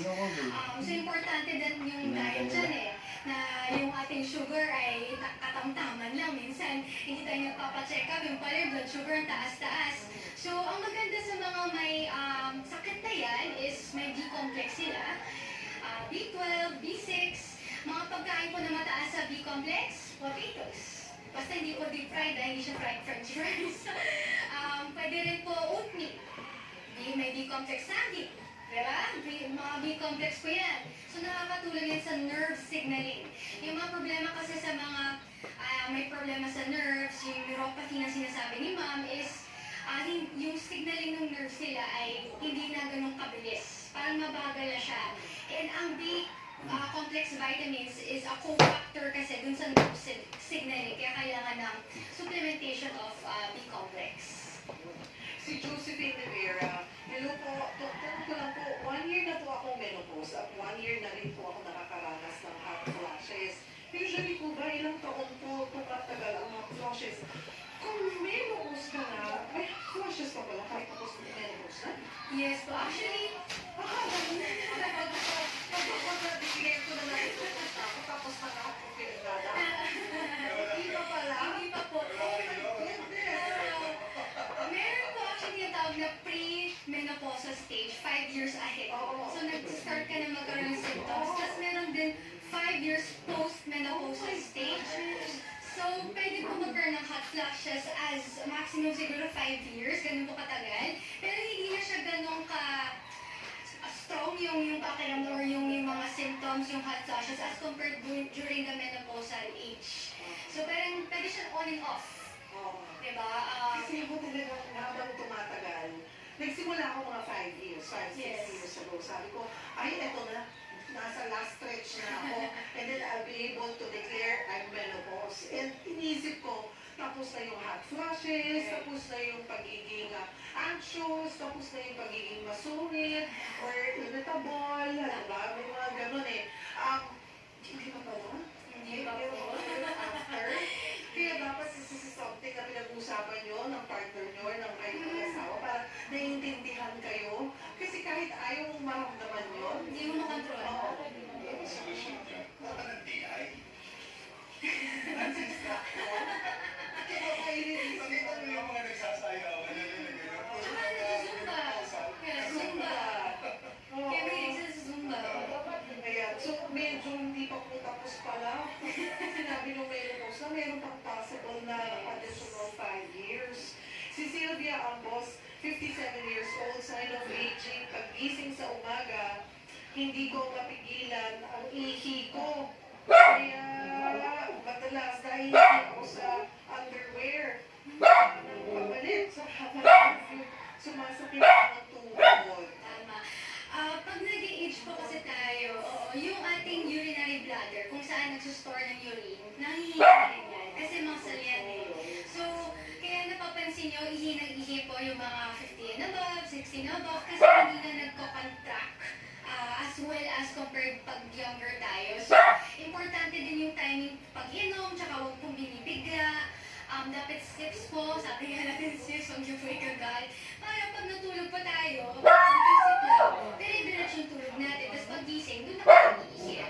So importante din yung diet dyan na yung ating sugar ay katamtaman lang. Minsan, hindi tayo nagpapacheck up, yung pala blood sugar ang taas-taas. So, ang maganda sa mga may sakit na yan is may B-complex sila. B12, B6, mga pagkain po na mataas sa B-complex, potatoes. Basta hindi po deep fried, hindi siya fried french fries. Pwede rin po oatmeal. May B-complex saging. Diba? complex po yan. So nakakatulong yan sa nerve signaling. Yung mga problema kasi sa mga may problema sa nerves, yung neuropathy na sinasabi ni ma'am is yung signaling ng nerves nila ay hindi na ganun kabilis. Parang mabagal na siya. And ang B complex vitamins is a cofactor kasi dun sa nerve signaling. Kaya kailangan ng supplementation of B-complex. Si Josephine Rivera, hello po, doktor ko lang po, 1 year na po akong menopause at 1 year na rin po ako nakakaranas ng hot flashes. Usually po ba ilang taon po katagal ang hot flashes? Kung menopause ka na, may hot flashes pa pala kahit tapos ng menopause na? Yes po, actually, Pagpapabigyan ko na lang ito tapos na ako pinagdada. Hindi pa pala? hindi pa po. Meron po actually yung tawag na pre-menopausal stage, 5 years ahead. So nag-start ka na magkaroon ng symptoms. Tapos meron din 5 years post-menopausal stage. So pwede po magkaroon ng hot flashes as maximum siguro 5 years, ganun po katagal. Pero hindi na siya ganun strong yung pakiramdam or yung mga symptoms, yung hot flashes as compared during the menopausal age. So parang pwede siya on and off. Diba? Kasi ako talaga habang tumatagal, nagsimula ako mga 5 years, 5, 6 years ago. Sabi ko, ay, eto na, nasa last stretch na ako. And then I'll be able to declare I'm menopause. And inisip ko, tapos na yung hot flashes, tapos na yung pagiging anxious, tapos na yung pagiging masungit, or irritable, diba? May mga ganun eh. Hindi pa pala? Hindi pa po. After. Kaya dapat something na pinag-uusapan nyo ng partner nyo or ng kayo mag-asawa para naiintindihan kayo. Kasi kahit ayaw mong maramdaman yun, Hindi mo makontrol. Oo. Ang solusyon dyan, baka ng DI. Nakita mo yung mga nagsasayaw, Tsaka nag-zumba. Kaya zumba. Kaya may sa zumba. Kaya, so medyo hindi pa po tapos pala. Sinabi nung menopause na meron pang possible na additional 5 years. Si Sylvia Ambos, 57 years old, sign of aging, paggising sa umaga, hindi ko mapigilan ang ihi ko. Kaya madalas dahil ako sa underwear, pabalik sa sumasakit ang tuhod. Tama. Pag nag-age po kasi tayo, yung ating urinary bladder, kung saan nagsusstore ng urine, nangihinga rin yan. Kasi muscle yan eh. So, kaya napapansin nyo, ihi ng ihi po yung mga 50 and above, 60 and above, kasi hindi na nagko-contract as well as compared pag younger tayo. So, importante din yung timing pag-inom, tsaka huwag pong binibigla. Dapat sips po, sabi nga natin sips, huwag yung po ikagal. Para pag natulog pa tayo, mag-isip lang, dire-diretso yung tulog natin. Tapos pag-gising, doon na pa iihi.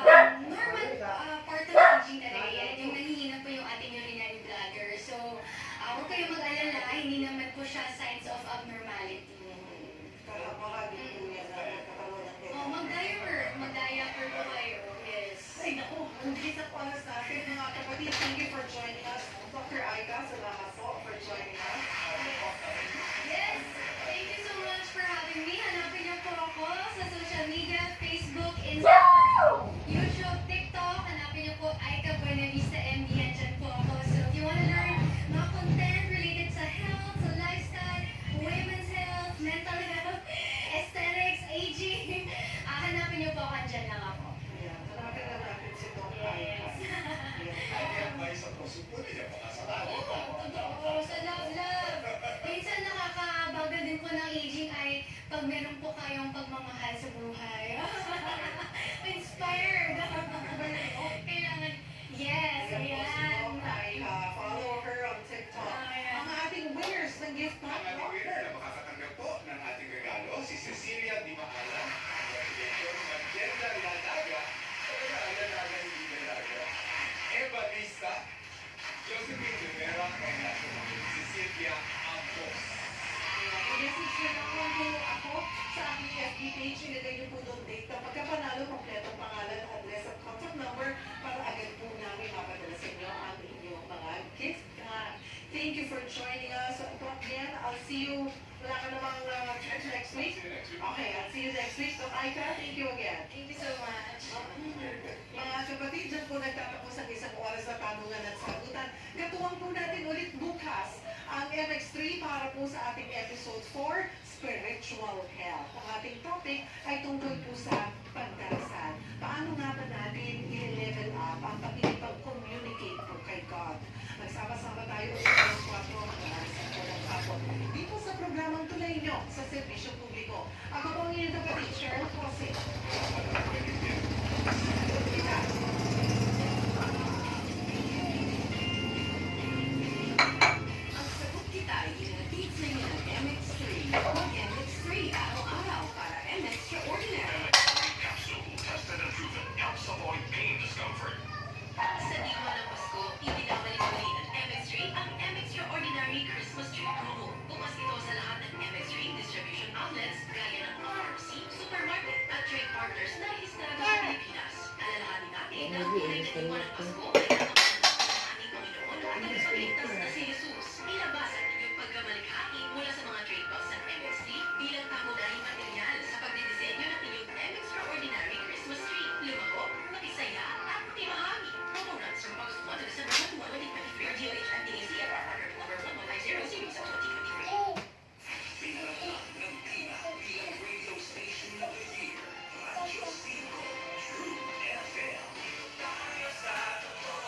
But normal part of aging talaga yan, yung nanghihina po yung ating urinary bladder. So, huwag kayong mag-alala, hindi naman po siya signs of abnormality. Baka dito yan na magkakaroon ng Oh, mag-diaper po kayo. Yes. Ay, naku, ang bilis ang oras natin, mga kapatid. Thank you for joining us. Dr. Aika, salamat po for joining us. Yes, thank you so much for having me. Hanapin niyo po ako sa social media, Facebook, Instagram, YouTube, TikTok. Hanapin niyo po Aika Buenavista MD. Andyan po ako. So if you wanna learn mga content related sa health, sa lifestyle, women's health, mental health, aesthetics, aging, hanapin niyo po ako. Andyan lang ako. Ayan, hanapin na natin si Dr. Aika. May sa puso-puso niya, baka sakali. Oo, sa love. Minsan nakakabagal din po ng aging ay pag meron po kayong pagmamahal sa buhay. Inspired. Kailangan, yes, ayan. Follow her on TikTok. Ang ating winners ng gift Ang ating winner na makakatanggap po ng ating regalo, si Cecilia Di Macala. Congratulations, Magenda Lalaga. Lalaga, hindi Lalaga. Eva Lista, Josephine Rivera, and Cecilia Ambos. I-message nyo lang po ako sa aking FB page. Ilagay niyo po doon see you next week. Doc Aika, thank you again. Thank you so much. Mga kapatid, dyan po nagtatapos ang isang oras na tanungan at sagutan. Katuwang po natin ulit bukas ang MX3 para po sa ating episode 4, Spiritual Health. Ang ating topic ay tungkol po sa pagdarasal. Paano nga ba natin i-level up ang pag-communicate po kay God? Magsama-sama tayo ulit alas 4 hanggang alas 5 ng hapon. Dito sa programang Tulay Nyo sa Serbisyo Publiko. Ako po ang inyong kapatid, Cheryl Jose. Ang sagot kita ay hinatid sa inyo ng MX3. Mag-MX3 araw-araw para M-Extraordinary. Capsule, tested and proven, helps avoid pain discomfort. Sa diwa ng Pasko, ibinabalik muli ng MX3 ang M-Extraordinary Christmas Tree Promo. Bukas ito sa lahat ng MX3 distribution outlets gaya ng pharmacy, supermarket at trade partners na rehistrado sa Pilipinas. Alalahanin natin na ang tunay na diwa ng Pasko ay nakapasan ng ating Panginoon at nagpagligtas na si Jesus. Ilabas ang inyong pagkamalikhain mula sa mga trade box ng MX3 bilang kamunahing material sa pagdidisenyo ng inyong M-Extraordinary Christmas Tree. Lumahok, makisaya at makibahagi. Proponents from August 1 to December 1, 2023 are DOH and DACFR under number 1150 series of 2023. Pinaralan ng Tina bilang radio station of the year. Radyo 5, True FM. Tayo sa totoo.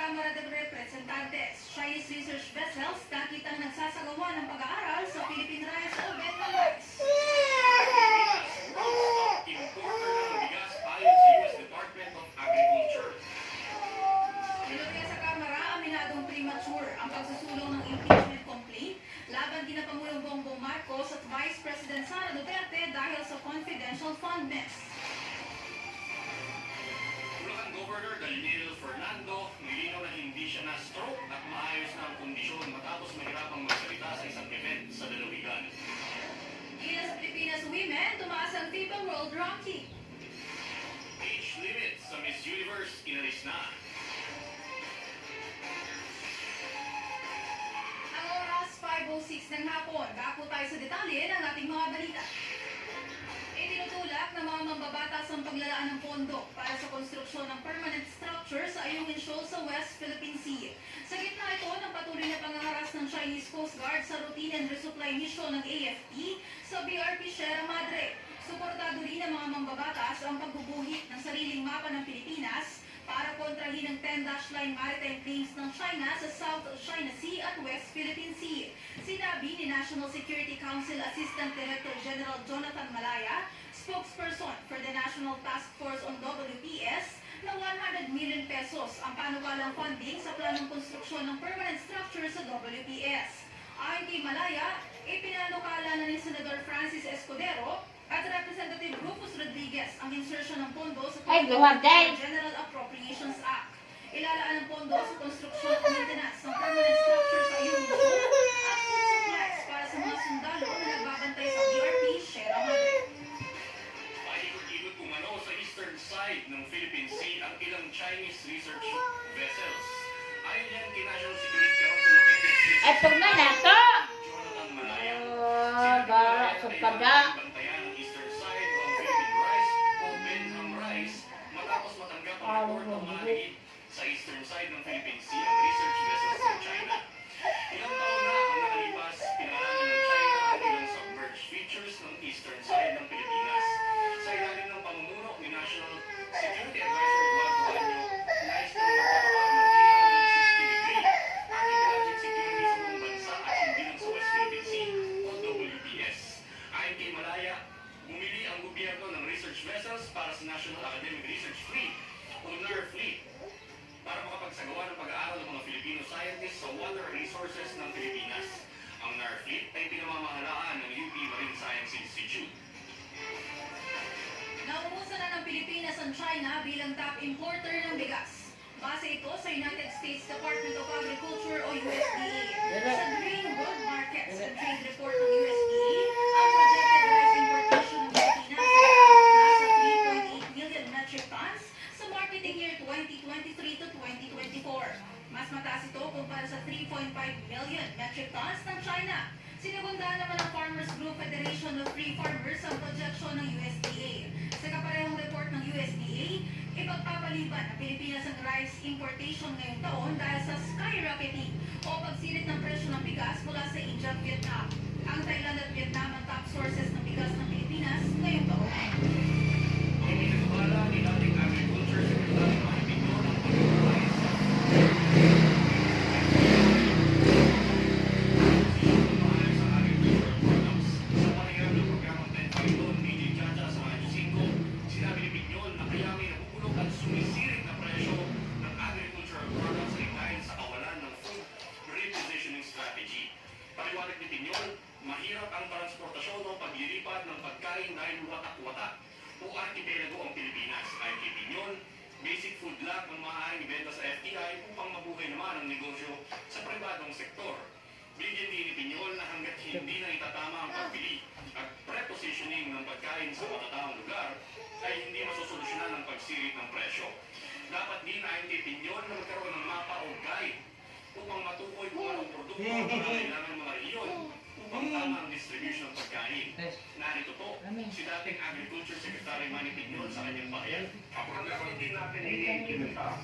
Kamara de Representantes, Chinese research vessels nakitang nagsasagawa ng pag-aaral sa Philippine Rice o Vietnam Rice. Importer ng bigas ayon sa U.S. Department of Agriculture. Sinuriya sa Kamara, aminadong premature ang pagsusulong ng impeachment complaint laban kina Pangulong Bongbong Marcos at Vice President Sara Duterte dahil sa confidential fund mess. Bulacan Governor Daniel Fernando nilinaw na hindi siya na-stroke at maayos na ang kondisyon matapos mahirapang magsalita sa isang event sa Dalawigan. Gila sa Pilipinas women, tumaas ang FIBA World Ranking. Age limit sa Miss Universe inalis na. Ang oras 5:06 ng hapon. Bako tayo sa detalye ng ating mga balita. Itinutulak ng mga mambabatas ang paglalaan ng pondo para sa konstruksyon ng permanent structure sa Ayungin Shoal sa West Philippine Sea. Sa gitna ito ng patuloy na pangangaras ng Chinese Coast Guard sa routine and resupply mission ng AFP sa BRP Sierra Madre. Suportado rin ng mga mambabatas ang pagbubuhit ng sariling mapa ng Pilipinas para kontrahin ang 10-line maritime claims ng China sa South China Sea at West Philippine Sea. Sinabi ni National Security Council Assistant Director General Jonathan Malaya, spokesperson for the National Task Force on WPS, na 100 million pesos ang panukalang funding sa planong konstruksyon ng permanent structure sa WPS. Ayon kay Malaya, ipinanukala na ni Senador Francis Escudero at Representative Rufus Rodriguez ang insertion ng pondo sa General Appropriations Act. Ilalaan ng pondo sa konstruksyon at maintenance ng permanent structure sa Ayungin Shoal at food supplies para sa mga sundalo na nagbabantay sa BRP Sierra Madre. Paikot-ikot umano sa eastern side ng Philippine Sea ang ilang Chinese research vessels. Ayon yan kay National Security Council of NSC. Ay, pag na nato! Jonathan Malaya. Bara, supada. Bantayan ang eastern side ng Philippine Rice o Benham Rice matapos matanggap ang report ng mga higit sa eastern side ng Philippine Sea ang research vessels ng China. Ilang taon na ang nakalipas, pinalaman ng China ang ilang submerged features ng eastern side ng Pilipinas. Sa ilalim ng pamumuno ni National Security Advisor Eduardo Anyo, nais na magpapakaroon ng 360-degree anti-pelagic security sa buong bansa at hindi lang sa West Philippine Sea o WPS. Ayon kay Malaya, bumili ang gobyerno ng research vessels para sa National Academic Research Fleet o NAR Fleet para makapagsagawa ng pag-aaral ng mga Filipino scientists sa water resources ng Pilipinas. Ang NAR Fleet ay pinamamahalaan ng UP Marine Science Institute. Naumusa na ng Pilipinas ang China bilang top importer ng bigas. Base ito sa United States Department of Agriculture o USDA. Sa Grain World Markets and Trade Report ng USDA, ang projected rice importation ng Pilipinas ay nasa 3.8 million metric tons sa marketing year 2023 to 2024. Mas mataas ito kumpara sa 3.5 million metric tons ng China. Sinagundaan naman ng Farmers Group Federation of Free Farmers ang projection ng USDA. Sa kaparehong report ng USDA, ipagpapaliban ng Pilipinas ang rice importation ngayong taon dahil sa skyrocketing o pagsilit ng presyo ng bigas mula sa India at Vietnam. Ang Thailand at Vietnam ang top sources ng bigas ng Pilipinas ngayong taon. Iminagpala ni dating Agriculture Secretary Manny Pictor ang pag-organize sumisirit na presyo ng agricultural products ay dahil sa kawalan ng food repositioning strategy. Paliwanag ni Piñol, mahirap ang transportasyon o paglilipat ng pagkain dahil watak-watak o archipelago ang Pilipinas. Ayon kay Piñol, basic food lang ang maaaring ibenta sa FTI upang mabuhay naman ang negosyo sa pribadong sektor. Bigyan din ni Piñol na hanggat hindi na itatama ang pagbili at prepositioning ng pagkain sa matataong lugar, ay hindi masosolusyonan ng pagsirit ng presyo. Dapat din ayon kay Piñol na magkaroon ng mapa o guide upang matukoy kung anong produkto ang kailangan ng mga rehiyon upang tama ang distribution ng pagkain. Narito po si dating Agriculture Secretary Manny Piñol sa kanyang bayan. Ako naman din natin i-implementa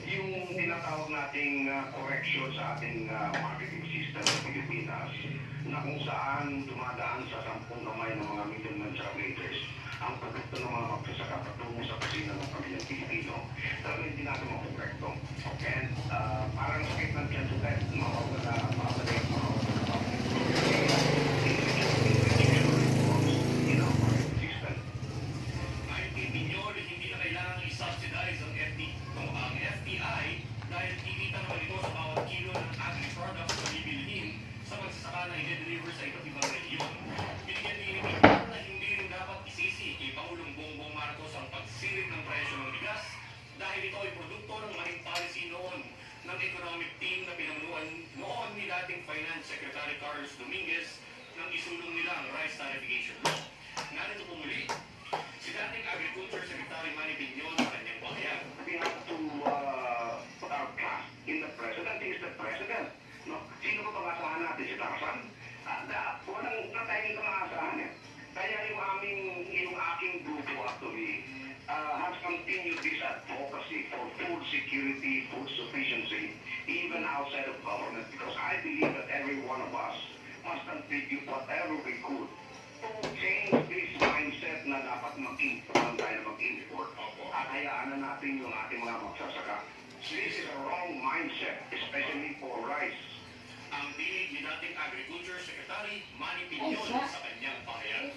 yung tinatawag nating correction sa ating marketing system sa Pilipinas na kung saan dumadaan sa 10 kamay ng mga middlemen sa traders ang produkto ng mga magsasaka patungo sa kusina ng pamilyang Pilipino, talagang hindi natin makokorrekto. And parang sakit ng tiyan sa test, mawawala in our market system. Naintindihan nyo na hindi na kailangang i-subsidize ang FTI dahil kikita naman ito sa bawat kilo ng agri-products na bibilhin sa magsasaka na i-deliver sa iba't ibang rehiyon. Binigyan din ni Victor na hindi rin dapat isisi kay Pangulong Bongbong Marcos ang pagsirit ng presyo ng bigas dahil ito ay produkto ng maling policy noon ng economic team na pinamunuan noon ni dating Finance Secretary Carlos Dominguez nang isulong nila ang rice tariffication law. Narito po muli si dating Agriculture Secretary Manny Piñon sa kanyang pahayag. We have to put our trust in the president. He is the president. No? Sino ba pag-asahan natin? Si Tarzan? Walang natayang kang-aasahan eh. Kaya yung aking grupo actually has continued this advocacy for food security, food sufficiency, even outside of government, because I believe that every one of us must contribute whatever we could to change this mindset na dapat mag-import tayo mag-import. At hayaan na natin yung ating mga magsasaka. This is a wrong mindset, especially for rice. Ang dinig ni dating Agriculture Secretary Manny Piñon sa kanyang pahayag.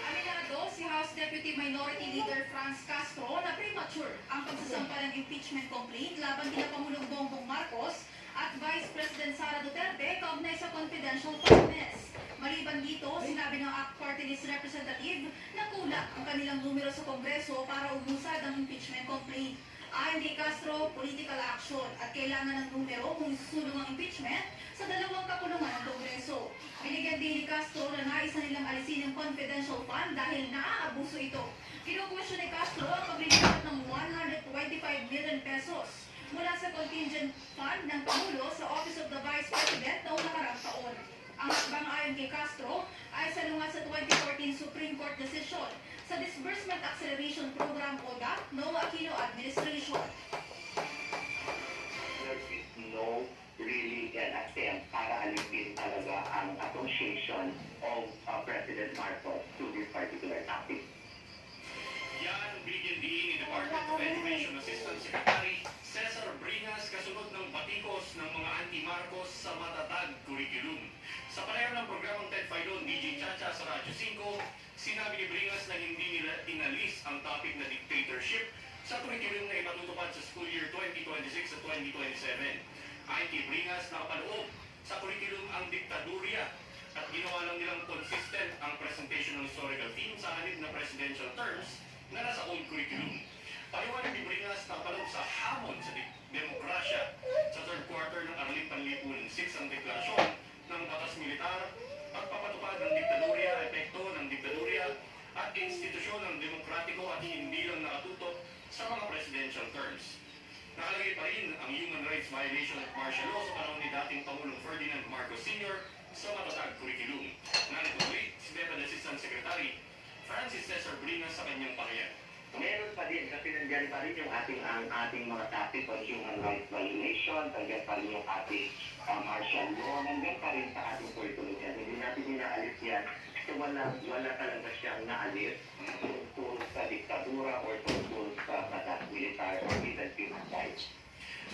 Aminado si House Deputy Minority Leader Franz Castro na premature ang pagsasampa ng impeachment complaint laban kina Pangulong Bongbong Marcos at Vice President Sara Duterte kaugnay sa confidential funds. Maliban dito, sinabi ng ACT Party List Representative na kulang ang kanilang numero sa Kongreso para umusad ang impeachment complaint. Ayon kay Castro, political action at kailangan ng numero kung isusulong ang impeachment sa dalawang kapulungan ng Kongreso. Binigyan din ni Castro na nais na nilang alisin ang confidential fund dahil naaabuso ito. Kinukwestiyon ni Castro ang paglipat ng 125 million pesos mula sa contingent fund ng Pangulo sa Office of the Vice President noong nakaraang taon. Ang hakbang ayon kay Castro ay salungat sa 2014 Supreme Court decision sa Disbursement Acceleration Program o DAP noong Aquino administration. There is no really an attempt para alipin talaga ang association of President Marcos to this particular topic. Yan, bigyan din ni Department of Education Assistant Secretary Cesar Bringas kasunod ng batikos ng mga anti-Marcos sa matatag curriculum. Sa panayam ng programang Ted Filon, DJ Chacha sa Radyo 5, sinabi ni Bringas na hindi nila inalis ang topic na dictatorship sa curriculum na ipatutupad sa school year 2026 at 2027. Ayon kay Bringas, nakapaloob sa curriculum ang diktadurya at ginawa lang nilang consistent ang presentation ng historical theme sa halip na presidential terms na nasa old curriculum. Paliwanag ni Bringas na paloob sa hamon sa demokrasya sa third quarter ng Aralin Panlipunan 6 ang deklarasyon ng batas militar at papatupad ng diktadurya, epekto ng diktadurya at institusyon ng demokratiko at hindi lang nakatutok sa mga presidential terms. Nakalagay pa rin ang human rights violation at martial law sa panahon ni dating Pangulong Ferdinand Marcos Sr. sa matatag curriculum. Narito ulit si Deputy Assistant Secretary Francis Cesar Bringas sa kanyang pahayag. Meron pa din kasi nandiyan pa rin yung ating mga topic on human rights violation, nandiyan pa rin yung ating martial law, nandiyan pa rin sa ating curriculum yan. Hindi natin inaalis yan. So wala talaga siyang naalis tungkol sa diktadura or tungkol sa batas militar or even human rights.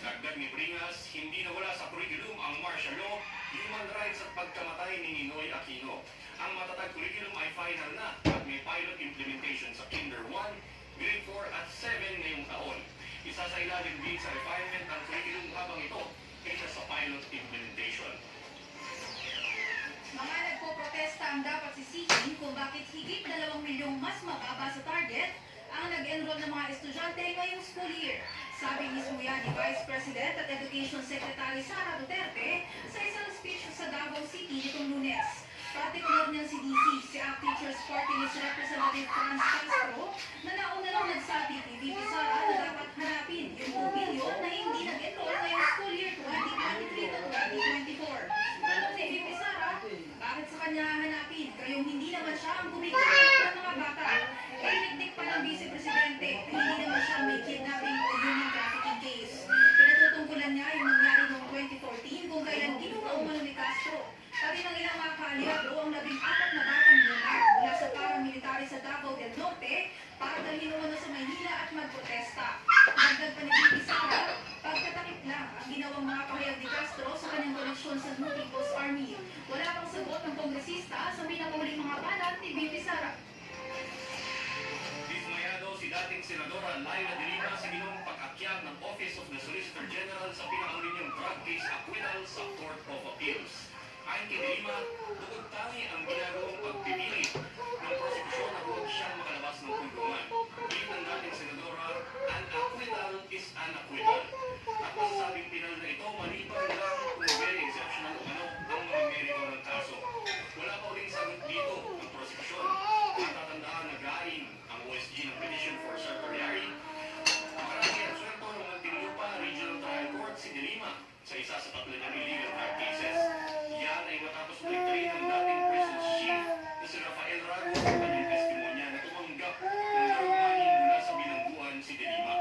Dagdag ni Bringas, hindi nawala sa curriculum ang martial law, human rights at pagkamatay ni Ninoy Aquino. Ang matatag curriculum ay final na at may pilot implementation sa Kinder 1, Grade 4 at 7 ngayong taon. Isa sa ilalim din sa refinement ng curriculum habang ito kaysa sa pilot implementation. Mga nagpo-protesta ang dapat sisihin kung bakit higit 2 milyong mas mababa sa target ang nag-enroll ng mga estudyante ngayong school year. Sabi ni Suya ni Vice President at Education Secretary Sara Duterte sa isang speech sa Davao City nitong Lunes. Partikular niyang si DC, si ACT Teachers Party List Representative Franz Castro, na nauna nang nagsabi kay VP Sara na dapat hanapin yung 2 bilyon na hindi nag-enroll ngayong school year 2023 to 2024. Tanong ni VP Sara, bakit sa kanya hanapin? Kayong hindi naman siya ang bumigay ng mga bata. Inikdik pa ng Vice Presidente na hindi naman siya may kidnapping o human trafficking case. Pinatutungkulan niya yung nangyari noong 2014 kung kailan kinuha umano ni Castro. Pati ng ilang mga kaalyado ang 14 na batang bunga mula sa paramilitary Senadora Laila de Lima sa ginawang pag-akyat ng Office of the Solicitor General sa pinakaulinyong drug case acquittal sa Court of Appeals. Ayon kay de Lima, bukod tangi ang ginagawang pagpipili ng prosekusyon na huwag siyang makalabas ng kulungan. Giit ng dating senadora, an acquittal is an acquittal. At masasabing pinal na ito maliban lang kung very exceptional o ano ang mga merito ng kaso. Wala pa uling sagot dito ang prosekusyon. Matatandaan na galing ang OSG ng Petition for Certiorari. Makarami ang sweldo ng Muntinlupa Regional Trial Court si de Lima sa isa sa tatlo niyang illegal drug cases. Yan ay matapos baliktarin ng dating prison chief na si Rafael Rago sa kanyang testimonya na tumanggap ng drug money mula sa bilangguan si de Lima.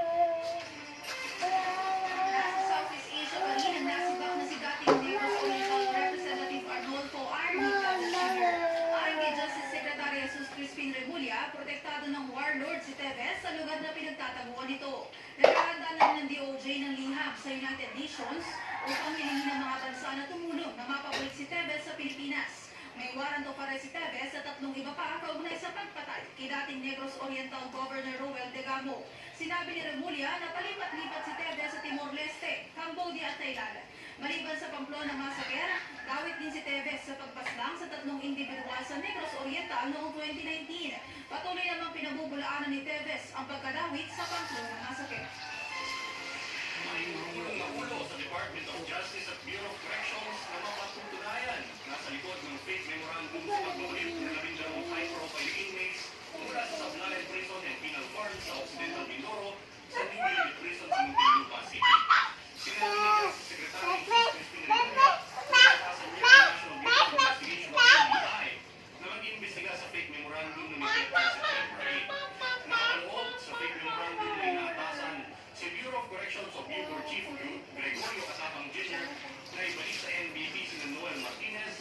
Nasa Southeast Asia pa rin ang nasibak na si dating Negros Oriental Representative Arnolfo Arnica Jr. Ayon kay Justice Secretary Jesus Crispin Remulla, protektado ng warlord si Tevez sa lugar na pinagtataguan nito. Naghahanda na rin ng DOJ ng liham sa United Nations upang hilingin ng mga bansa na tumulong na mapabalik si Tevez sa Pilipinas. May waranto para si Tevez at 3 iba pa kaugnay sa pagpatay kay dating Negros Oriental Governor Roel Degamo. Sinabi ni Remulla na palipat-lipat si Tevez sa Timor-Leste, Cambodia at Thailand. Maliban sa Pamplona massacre, dawit din si Tevez sa pagpaslang sa 3 individual sa Negros Oriental noong 2019. Patuloy namang pinabubulaanan ni Tevez ang pagkadawit sa Pamplona massacre. May umulong na ulo sa Department of Justice at Bureau of Corrections na mapatutunayan nasa likod ng fake memorandum sa pagbabalip ng 12 high-profile inmates mula sa Sablayan Prison and Penal Farm sa Occidental Mindoro sa New Unit Prison sa Muntinlupa City. Sinabi ni Justice Secretary Crispin Remulla sa atasan niya ng National Bureau of Investigation o NBI na mag-iimbestiga sa fake memorandum na nitipid sa September 8. Nakapaloob sa fake memorandum na inaatasan si Bureau of Corrections of Bureau Chief Gregorio Casapang Jr. na ibalik sa NBP sina Noel Martinez,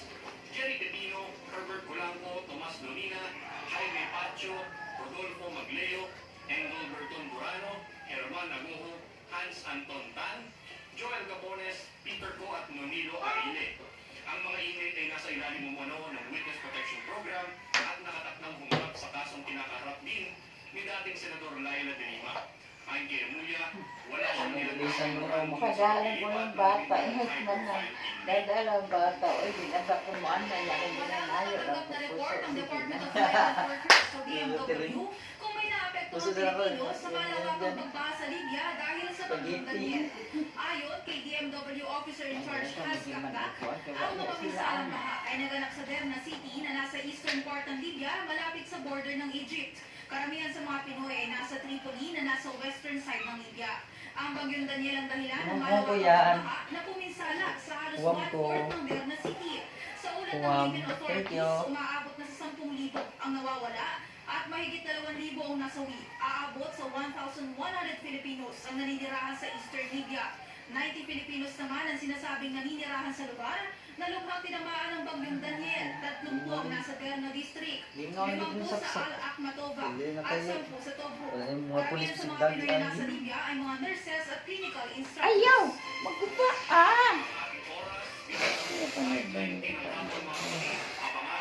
Jerry Pepino, Herbert Colanco, Tomas Donina, Jaime Pacho, Rodolfo Magleo, Engel Berton Burano, Herman Agoho, Hans Anton Tan, Joel Capones, Peter Co at Nonilo Aile. Ang mga inmate ay nasa ilalim umano ng Witness Protection Program at nakatakdang humarap sa kasong kinakaharap din ni dating Senador Laila de Lima. Ayon kay Remulla, wala siyang Bilisan mo raw makagalan ko ng bata. Man na dadala ang bata. Oy, binaba ko mo ang nangyari. Binanayo lang po po sa Department of Migrant Workers o DMW kung may naapektuhan Pilipino sa malawakang pagbaha sa Libya dahil sa Bagyong Daniel. Ayon kay DMW Officer in Charge Haz Kakdak, ang mga pisalang baha ay naganap sa Derna City na nasa eastern part ng Libya malapit sa border ng Egypt. Karamihan sa mga Pinoy ay nasa Tripoli na nasa western side ng Libya. Ang Bagyong Daniel ang dahilan ng malawakang pagbaha na puminsala sa halos 1/4 ng Derna City. Sa ulat ng Libyan authorities, umaabot na sa 10,000 ang nawawala at mahigit 2,000 ang nasawi. Aabot sa 1,100 Filipinos ang naninirahan sa eastern Libya. 90 Filipinos naman ang sinasabing naninirahan sa lugar na lubhang tinamaan ng Bagyong Daniel. 30 ang nasa Derna District, 50 sa Al-Akmatova at 10 sa Tobruk. Karamihan sa mga Pinoy na nasa Libya ay mga nurses at clinical instructors. Ayaw! Magkupa! Ah! Abangan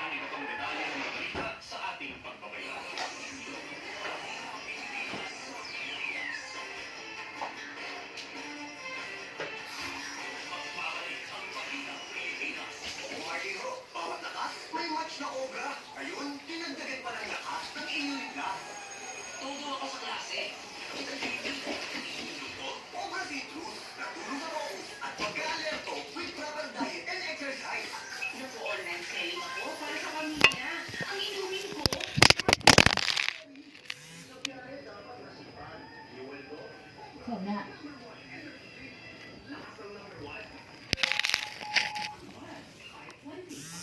ang iba pang detalye ng mga balita sa ating pagbabayaan. Magpapalik ang balita Pilipinas. Martino, bawat lakas may match na obra. Ngayon, dinagdagan pa ng lakas ng inyong liga. Todo ako sa klase. Obra Citrus, natulong sa bones at pagka-alerto with proper diet and exercise. Nag-online selling ako para sa pamilya. Ang inumin ko, Sana.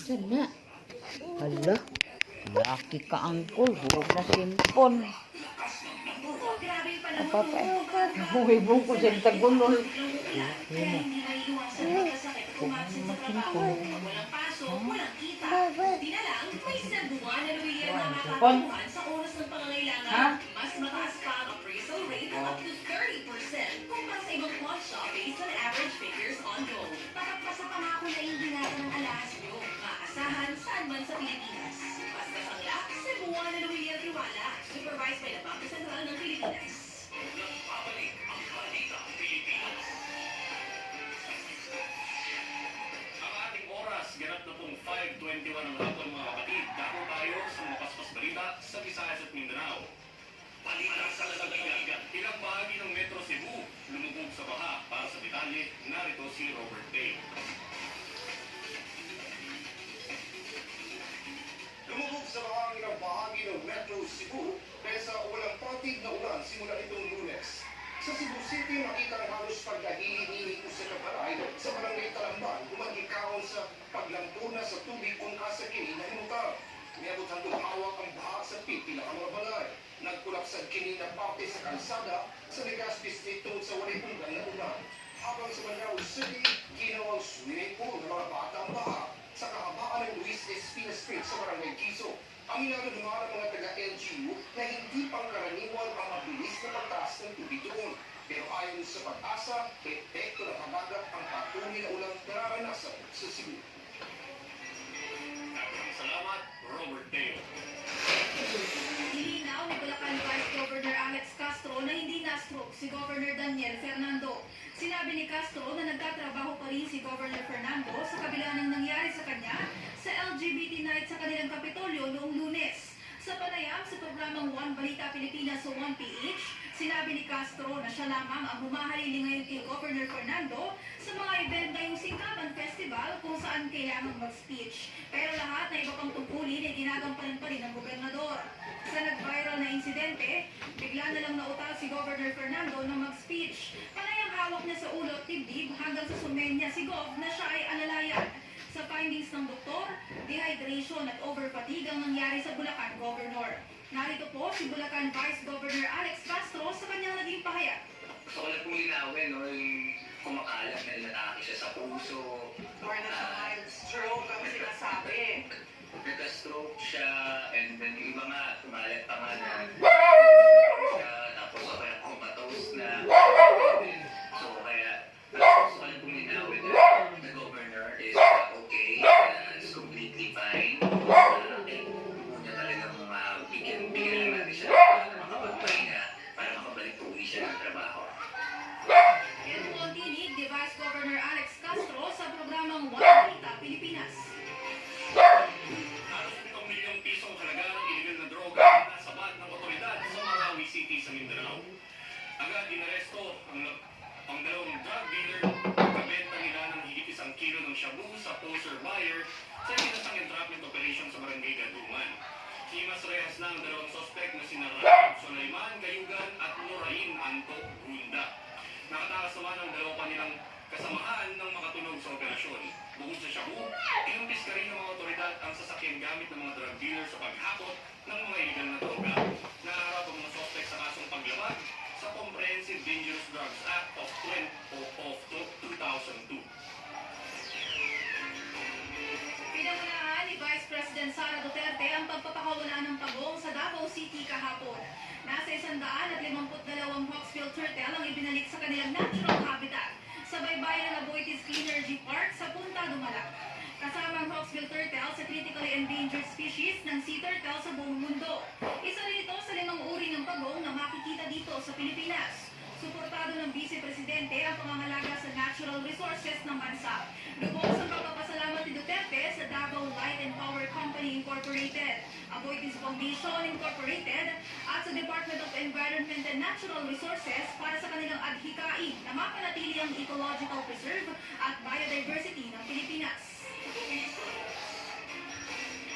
Sana. Hala. Laki ka, angkol. Hurog na simpon. Apa pa? Huwibong ko sa tagunol. Kaya hindi maiiwasan ang magkasakit at umasin sa trabaho. Walang pasok, walang kita. Di na lang, may sinabuha na luwiyar na makakakuhan sa oras ng pangangailangan. Mas mataas pa ang appraisal rate of up to 30% kumpara sa ibang pawn shop based on average figures on gold. Patagpas sa pangako na ingingatan ng alahas nyo. Maasahan saan man sa Pilipinas. Basta sanglak, Cebuana na luwiyar tiwala. Supervised by the Bangko Sentral ng Pilipinas. 5:21 ng hapon mga kapatid. Dako tayo sa mga paspas balita sa Visayas at Mindanao. Balita sa lalagyan. Ilang bahagi ng Metro Cebu lumubog sa baha. Para sa detalye, narito si Robert Teo. Lumubog sa ilang bahagi ng Metro Cebu dahil sa walang patig na ulan simula itong Lunes. Sa Cebu City, makita ang halos pagkahili-hili ko sa kabaray sa barangay Talamban, umagikaon sa paglampuna sa tubig kung asa kini na hinutar. Niabot hanggang hawak ang baha sa pipila ang mga balay. Nagkulapsad kini na parte sa kalsada sa Legazpi Street tungkol sa walay unggan na ulan. Habang sa Mandaue City, ginawang swimming pool ng mga bata ang baha sa kahabaan ng Luis Espina Street sa barangay Kiso. Aminado naman ang mga taga-LGU na hindi pangkaraniwan ang mabilis na pagtaas ng tubig doon. Pero ayon sa pag-asa, epekto ng habagat ang patuloy na ulang nararanasan sa Cebu. Salamat, Robert Teo. Nilinaw ni Bulacan Vice Governor Alex Castro na hindi na-stroke si Governor Daniel Fernando. Sinabi ni Castro na nagtatrabaho pa rin si Governor Fernando sa kabila ng nangyari sa kanya sa LGBT night sa kanilang Kapitolyo noong Lunes. Sa panayam sa programang One Balita Pilipinas o 1PH, sinabi ni Castro na siya lamang ang humahalili ngayon kay Governor Fernando sa mga event na yung Singkaban Festival kung saan kailangang mag-speech. Pero lahat na iba pang tungkulin ay ginagampanan pa rin ng gobernador. Sa nag-viral na insidente, bigla na lang nautal si Governor Fernando na mag-speech. Panayang hawak niya sa ulo at dibdib hanggang sa sumenya si Gov na siya ay alalayan. Sa findings ng doktor, dehydration at over-fatigue ang nangyari sa Bulacan Governor. Narito po si Bulacan Vice Governor Alex Castro sa kanyang naging pahayag. Gusto ko lang pong linawin, no, yung kumakalat na inatake siya sa puso. Or mild stroke ang sinasabi. Nagka-stroke siya, and then yung iba nga, tumalit pa nga na siya, tapos kaya comatose na. So kaya, gusto ko lang pong linawin na the governor is okay, is completely fine. Niya talagang bigyan lang natin siya na makapagpahinga para makabalik po ulit siya ng trabaho. Yan po ang tinig ni Vice Governor Alex Castro sa programang One Balita Pilipinas. Halos 7 milyong pisong halaga ng illegal na droga ang nasabat ng otoridad sa Marawi City sa Mindanao. Agad inaresto ang dalawang drug dealer pagkabenta nila ng higit 1 kilo ng shabu sa poser buyer sa isinasang entrapment operation sa barangay Gadungan. Himas rehas na ang dalawang sospek na sina Rahab Sulaiman Gayugan at Norain Anto Gunda. Nakatakas naman ang dalawa pa nilang kasamahan ng makatunog sa operasyon. Bukod sa shabu, inumpis ka rin ng mga otoridad ang sasakyan gamit ng mga drug dealer sa paghakot ng mga illegal na droga. Naharap ang mga sospek sa kasong paglabag sa Comprehensive Dangerous Drugs Act of 2002. Pinangunahan ni Vice President Sara Duterte ang pagpapakawala ng pagong sa Davao City kahapon. Nasa 152 hawksbill turtle ang ibinalik sa kanilang natural habitat sa baybayin ng Aboitiz Clean Energy Park sa Punta Dumalak. Kasama ang hawksbill turtle sa critically endangered species ng sea turtle sa buong mundo. Isa rin ito sa 5 uri ng pagong na makikita dito sa Pilipinas. Suportado ng Vice Presidente ang pangangalaga sa natural resources ng bansa. Lubos ang pagpapasalamat ni Duterte sa Davao Light and Power Company Incorporated, Aboitiz Foundation Incorporated, at sa Department of Environment and Natural Resources para sa kanilang adhikain na mapanatili ang ecological preserve at biodiversity ng Pilipinas.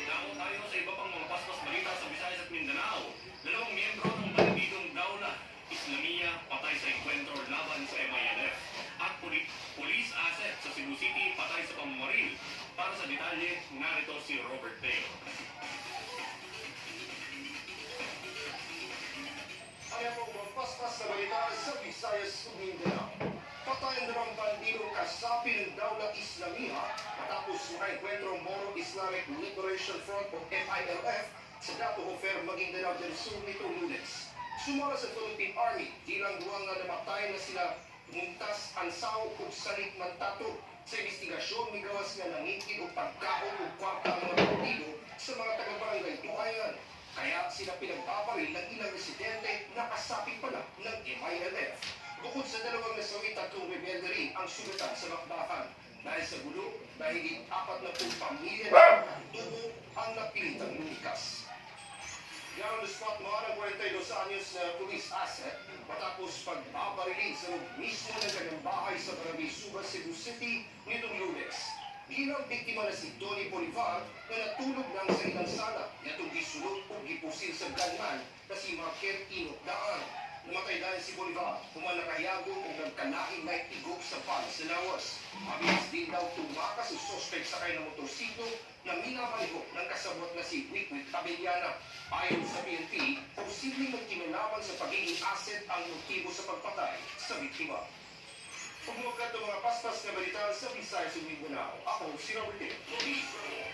Dako tayo sa iba pang mga paspas balita sa Visayas at Mindanao. 2 miyembro ng bandidong Daula Islamia patay sa enkwentro laban sa MILF at police asset sa Cebu City patay sa pamamaril. Para sa detalye, narito si Robert Teo. Kaya po magpaspas na balita sa Visayas at Mindanao. Patay ang 2 bandidong kasapi ng Daula Islamia matapos makaenkwentro Moro Islamic Liberation Front o MILF sa Dato Hofer Maguindanao del Sur nitong Lunes. Sumara sa Philippine Army, ilang duwang nga namatay na sila Muntas Ansaw ug Salik Mantato. Sa investigasyon, may gawas nga nangikid o pagkaon o kwarta ang mga partido sa mga taga-barangay Tukayan. Kaya sila pinagpaparil ng ilang residente na kasapi pala ng MILF. Bukod sa 2 nasawi, 3 rebelde rin ang sugatan sa bakbakan. Dahil sa gulo, dahil 40 pamilya na tubo ang napilitang lumikas. Yan on the spot mga ng 42 anyos na police asset matapos pagbabarilin sa loob mismo ng kanyang bahay sa Barangay Suba, Cebu City nitong Lunes. Bilang biktima na si Tony Bolivar na natulog lang sa ilang sala yatong gisulot o gipusil sa gunman na si Marquette Inok Daan. Namatay dahil si Bolivar humanakayago o nagkanahing na itigop sa palas sa lawas. Mabilis din daw tumakas ang suspect sakay ng motorsiklo na minamalihok ng kasabot na si Wikwik Tabellana. Ayon sa PNP, posibleng magkinalaman sa pagiging asset ang motibo sa pagpatay sa biktima. Pagmukat ng mga paspas na balita sa Visayas sa Mindanao, ako si Robert Police Report.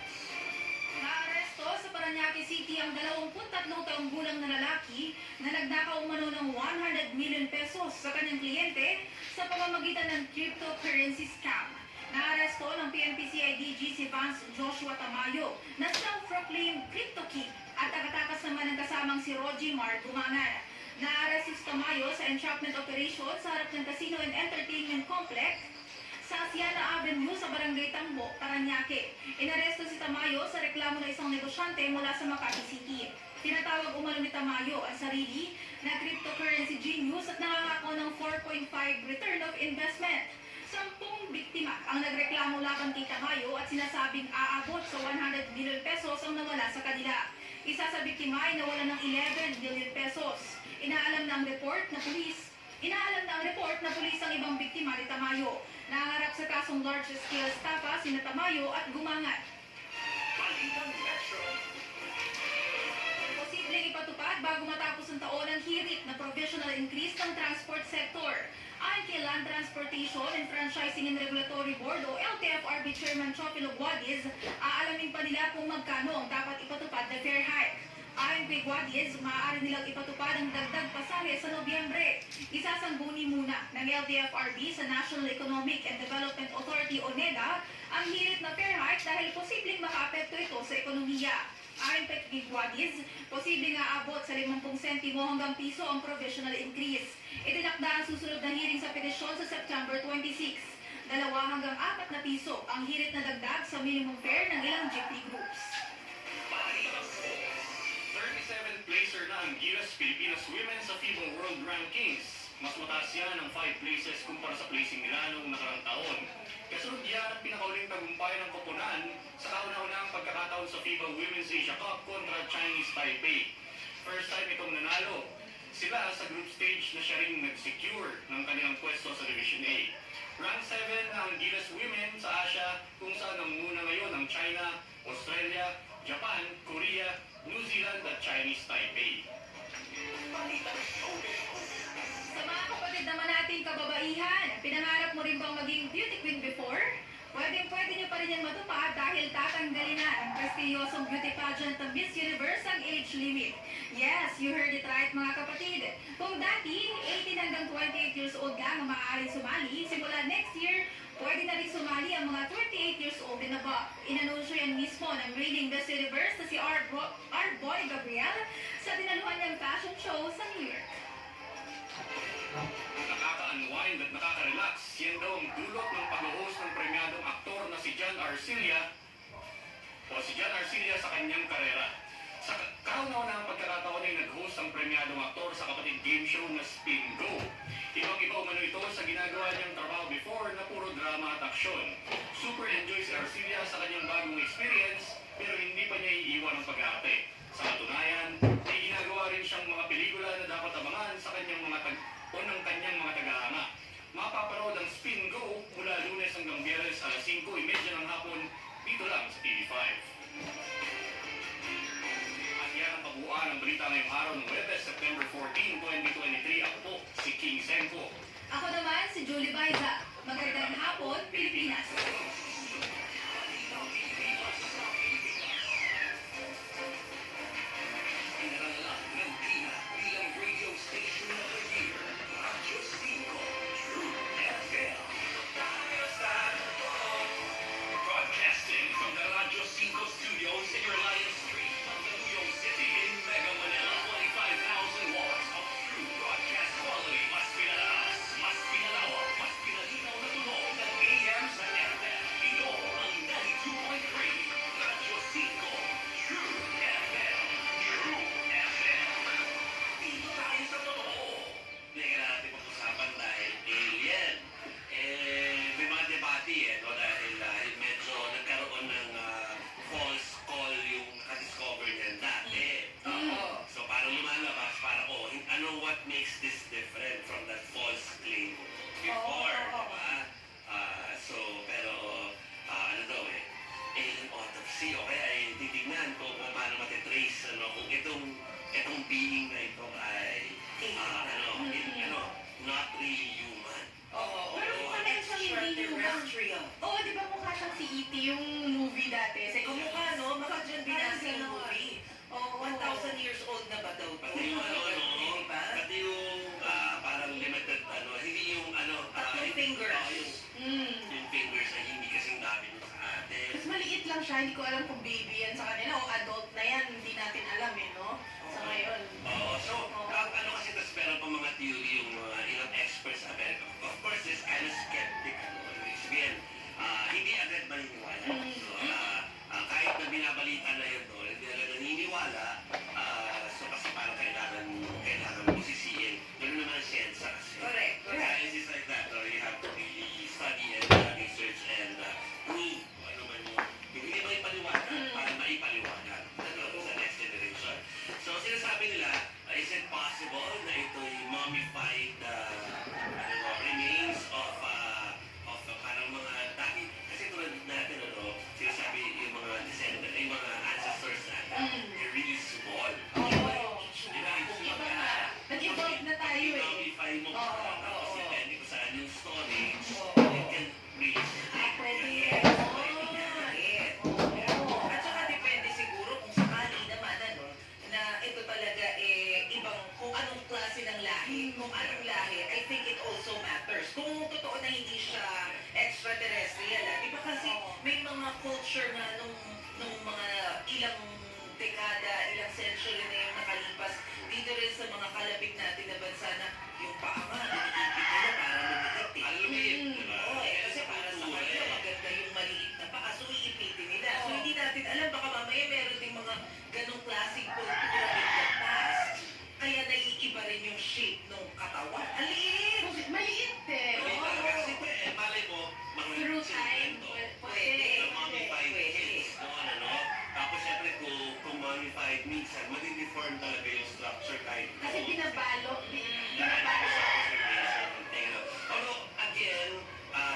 Naaresto sa Parañaque City ang 23 taong gulang na lalaki na nagnakaw umano ng 100 million pesos sa kanyang kliyente sa pamamagitan ng cryptocurrency scam. Naaresto ng PNP-CIDG si Vance Joshua Tamayo na self-proclaimed Crypto King at tagatakas naman ng kasamang si Rogie Mar Gumangan. Naaresto si Tamayo sa entrapment operation sa harap ng Casino and Entertainment Complex sa Asiana Avenue sa Barangay Tambo, Parañaque. Inaresto si Tamayo sa reklamo ng isang negosyante mula sa Makati City. Tinatawag umano ni Tamayo ang sarili na cryptocurrency genius at nangangako ng 4.5 return of investment. 10 biktima ang nagreklamo laban kay Tamayo at sinasabing aabot sa 100 million pesos ang nawala sa kanila. Isa sa biktima ay nawala ng 11 million pesos. Inaalam ng report na pulis ang ibang biktima ni Tamayo. Nangarap sa kasong large-scale estafa sina Tamayo at Gumangan. Posibleng ipatupad bago matapos ang taon ang hirit na provisional increase ng transport sector. Ayon kay Land Transportation and Franchising and Regulatory Board o LTFRB Chairman Chopilo Guadiz, aalamin pa nila kung magkano ang dapat ipatupad na fare hike. Ayon kay Guadiz, maaari nilang ipatupad ang dagdag pasahe sa Nobyembre. Isasangguni muna ng LTFRB sa National Economic and Development Authority o NEDA ang hirit na fare hike dahil posibleng makaapekto ito sa ekonomiya. Ayon kay Guadiz, posibleng aabot sa 50 sentimo hanggang piso ang provisional increase. Itinakda ang susunod na hearing sa petisyon sa September 26. 2 hanggang 4 na piso ang hirit na dagdag sa minimum fare ng ilang jeepney groups. 37th placer na ang Gilas Pilipinas Women sa FIBA World Rankings. Mas mataas yan ng 5 places kumpara sa placing nila noong nakarang taon. Kasunod yan ang pinakauling tagumpay ng koponan sa kauna-unahang pagkakataon sa FIBA Women's Asia Cup kontra Chinese Taipei. First time itong nanalo. Sila sa group stage na siya rin nag-secure ng kanilang pwesto sa Division A. Rank 7 na ang Gilas Women sa Asia kung saan nanguna ngayon ang China, Australia, Japan, Korea, New Zealand at Chinese Taipei. Sa mga kapatid naman nating kababaihan, pinangarap mo rin bang maging beauty queen before? Pwede niyo pa rin yan matupad dahil tatanggalin na ang prestiyosong beauty pageant ng Miss Universe ang age limit. Yes, you heard it right mga kapatid. Kung dati, 18 hanggang 28 years old lang ang maaaring sumali, simula next year, pwede na rin sumali ang mga 28 years old and above. Inanunsyo yan mismo ng reigning Miss Universe na si R. Boy Gabriel sa dinaluhan niyang fashion show sa New York. Nakaka-unwind at nakaka-relax. Yan daw ang dulot ng pag-host ng premyadong aktor na si John Arcilla sa kanyang karera. Sa kauna-unahang pagkakataon ay nag-host ang premyadong aktor sa kapatid game show na Spin Go. Ibang-iba umano ito sa ginagawa niyang trabaho before na puro drama at aksyon. Super enjoy si Arcilla sa kanyang bagong experience pero hindi pa niya iiwan ang pag-arte. Sa katunayan, may ginagawa rin siyang mga pelikula na dapat abangan sa kanyang ng kanyang mga tagahanga. Mapapanood ang Spin Go mula Lunes hanggang Biyernes alas 5:30 ng hapon dito lang sa TV5. At yan ang kabuuan ng balita ngayong araw ng Webes, September 14, 2023. Ako po, si King Senko. Ako naman si Julie Baiza. Magandang hapon, Pilipinas. Broadcasting from the Radyo 5 studios in your Lion Street, Mandaluyong City in Mega Manila. 25,000 watts of true broadcast quality. Mas pinalakas, mas pinalawak, mas pinalinis. Oo, di ba mukha siyang si E.T. yung movie dati? Sa Mukha, no? Mukha dyan binasa yung movie. Oo. 1,000 years old na ba daw to? Pati yung Di ba? pati yung parang limited, hindi yung Tatlong fingers. yung fingers ay hindi kasing dami nung sa atin. Mas maliit lang siya, hindi ko alam kung baby yan sa kanila o adult na yan, hindi natin alam no? So ngayon. Oo, so, kasi tas meron pa mga theory yung mga ilang experts sa America. Of course, this kind of skeptic, ibig sabihin, hindi agad maniniwala. So, kahit na binabalita na yun, hindi agad naniniwala. So, kasi parang kailangan mo sisihin. Ganun naman ang siyensa kasi. Correct. Science is like that, you have to really study and research and prove ano man yung hindi mo ipaliwanag para maipaliwanag sa next generation. So, sinasabi nila, is it possible na ito'y mummified remains of parang mga dati, kasi tulad natin, sinasabi yung mga descendant, yung mga ancestors natin, they're really small. Nag-evolve na tayo eh. I-mummify mo pa, tapos depende kung saan yung storage, it can really Pwede. At saka depende siguro kung sakali naman na ito talaga ibang kung anong klase ng lahi. Kung anong lahi, I think it also matters. Kung totoo na hindi siya extraterrestrial, di ba kasi may mga culture na nung mga ilang dekada, ilang century na yung nakalipas, dito rin sa mga kalapit natin na bansa na yung paa nga, iniipit nila para lumikit eh. Alumin, diba? Oo, kasi para sa kanila maganda yung maliit na paa, so iipitin nila. So hindi natin alam, baka mamaya meron ding mga ganong klaseng kultura in the past. Kaya naiiba rin yung shape ng katawan. Aliit! Maliit eh. Kasi malay mo, mga Through time, pwede. mummified kids, tapos syempre kung mummified, minsan madideform talaga yung structure kahit Kasi binabalo sa preservation and thing. Although, again,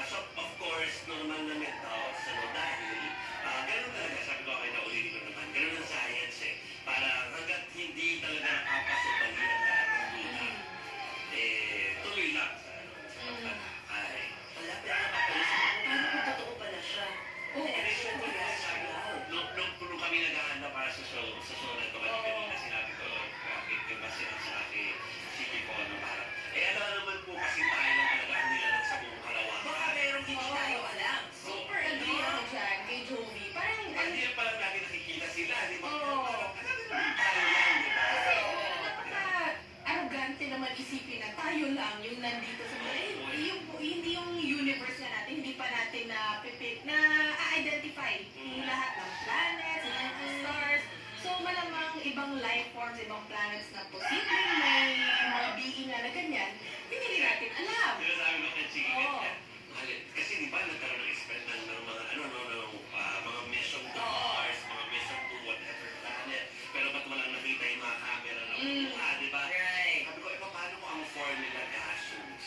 so of course, normal na methods, dahil ganun talaga, sabi ko kayo na ulitin ko naman, ganun ang science para hanggat hindi talaga nakapasok ang lahat ng duda, tuloy lang sa pagkakay. Wala, pero nakapalis. Paano kung totoo pala siya? Nung kami naghahanda para sa show na ito, kanina sinabi ko, bakit yung kasi sa akin, sige po, parang, alam naman po kasi tayo lang talaga ang nilalang sa buong kalawakan. Baka merong hindi tayo alam. Super agree ako dyan kay Jovi. Parang, hindi pa lang natin nakikita sila, di ba? Parang, tayo lang, di ba? Kasi napaka-arrogante naman isipin na tayo lang yung nandito sa mga, hindi yung universe na natin, hindi pa natin na-identify yung lahat ng planets, lahat ng stars. So malamang ibang life forms, ibang planets na posibleng may mga being na ganyan, hindi rin natin alam. Sinasabi ko kay Chiki, kasi di ba nagkaroon ng experiment ng mga mga mission to Mars, mga mission to whatever planet, pero ba't walang nakita yung mga camera na kuha, di ba? Right. Sabi ko, paano ko ang formula gaseous?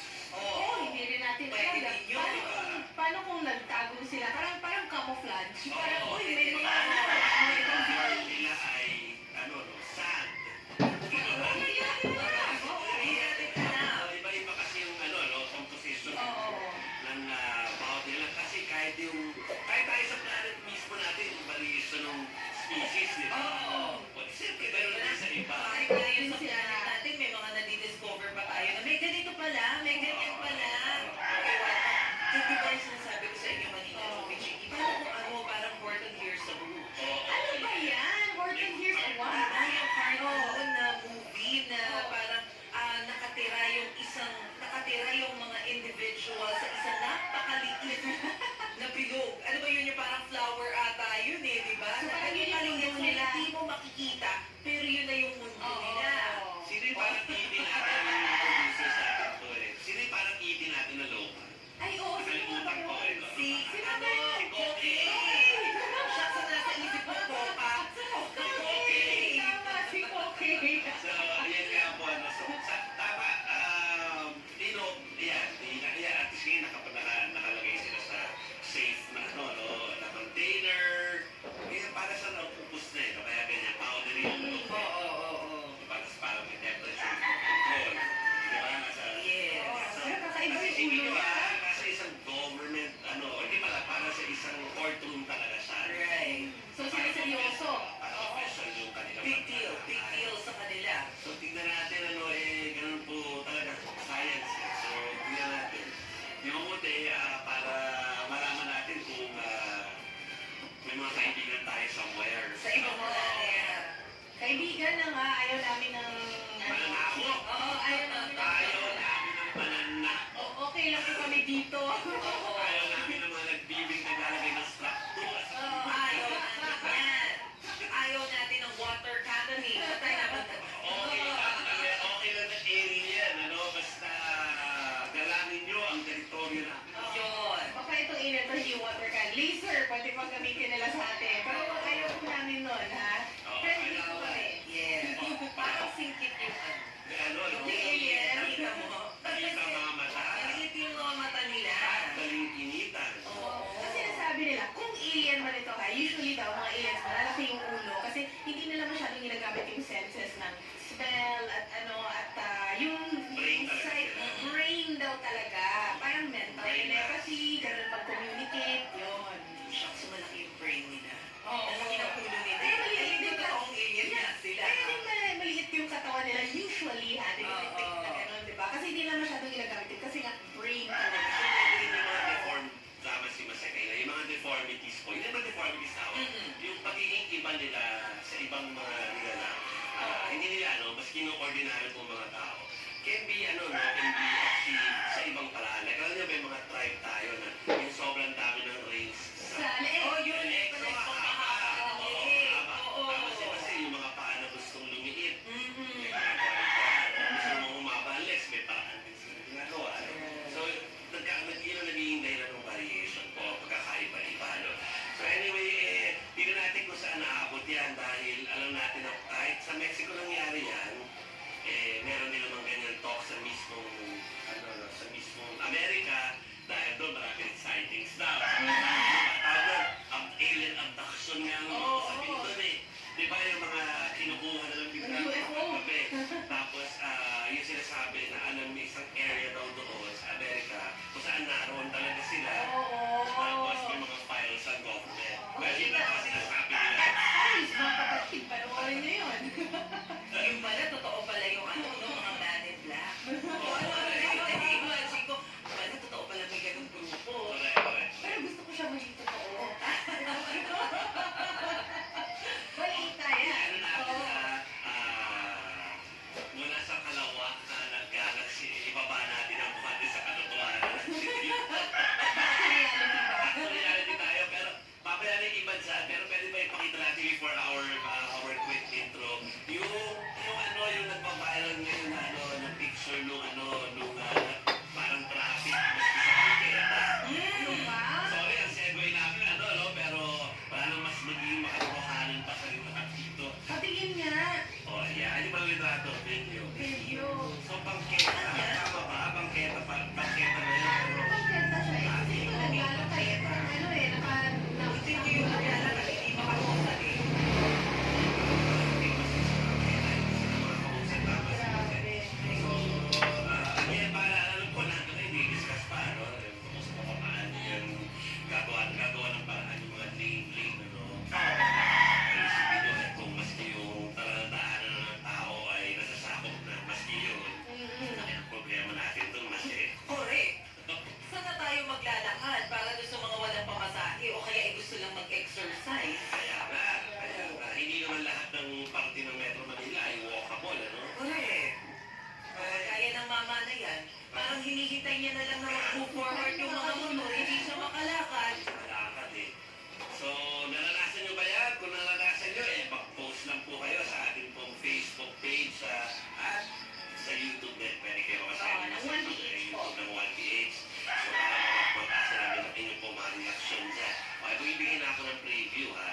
Hindi rin natin alam. Paano kung nagtago sila? Parang camouflage. Parang, uy, may mga ibang formula ay, sand. Iba-iba kasi yung, composition ng bawat nila. Kasi kahit tayo sa planet mismo natin, variation ng species, di ba? Siyempre, meron din sa iba. Kahit tayo sa planet natin, may mga nadidiscover pa tayo na may ganito pala, may ganyan pala. Di ba yung sinasabi ko sa inyo kanina, Chiki? Paano kung parang family style, yung pagiging iba nila sa ibang mga nilalang, hindi nila, mas kino-ordinary po mga tao, can be, can be achieved sa ibang paraan. Like, alam niyo, may mga tribe tayo na yung sobrang dami ng race Sa leeg. Oh, yun, Leeg. Tapos kasi yung mga paa na gustong lumiit. May ginagawa rin paraan. Gusto mo humaba ang legs, may paraan din sila ginagawa. So, yun ang nagiging dahilan ng variation po, pagkakaiba-iba. So anyway, tignan natin kung saan naabot yan dahil alam natin na kahit sa Mexico nangyari yan, meron din namang ganyan talk sa mismong, sa mismong Amerika dahil doon marami rin sightings daw. Ang alien abduction nga ang sabihin doon Di ba yung mga kinukuha na lang bigla gabi. Tapos yung sinasabi na alam may isang area daw doon sa Amerika kung saan naroon talaga sila. Tapos may mga files sa government. Well, yun lang kasi sinasabi nila. Ay, mga kapatid, panoorin niyo yun. Yung pala, totoo pala yung mga man in black. Nag-imagine ko, pala, totoo pala may ganung grupo. Pero gusto ko siya maging totoo. Balita yan. Mula sa kalawak na nag-galaxy, ibaba natin ang buhati sa katotohanan. Reality tayo, pero papaya na yung iba dyan, pero pwede ba ipakita natin before our quick intro, yung nagpa-viral ngayon na ng picture nung parang traffic, maski sa Pagketa. Sorry, ang segue namin, pero para nang mas maging makatotohanan pa sa rin dito. Patingin nga. Yan yung mga litrato, video. So, Pagketa, tama ba? Pagketa na yun. Pagketa siya. Kasi ito naglalak kayo. Hindi ko yung naglalak at hindi makakusan Ngayon, alam ko na ito i-discuss pa, kung sa paano yung gagawa ng paraan yung mga lane, isipin nyo, kung maski yung talandaan ng tao ay nasasakop na, maski yun, ang problema natin doon, maski. Correct. Saan na tayo maglalakad para doon sa mga walang pamasahe o kaya ay gusto lang mag-exercise? Kaya nga, hindi naman lahat ng parte ng Metro Manila ay walkable, Correct. Kaya ng mama na yan, parang hinihintay niya na lang na mag-move forward yung mga motor, hindi siya makalakad. Malakad So, naranasan nyo ba yan? Kung naranasan nyo, mag-post lang po kayo sa ating pong Facebook page at sa YouTube din. Pwede kayo makasali ng 1PH po. Ng 1PH. So, para mapagpasa namin ang inyong pong mga reaction dyan. Okay, bumibigyan na ako ng preview, ha?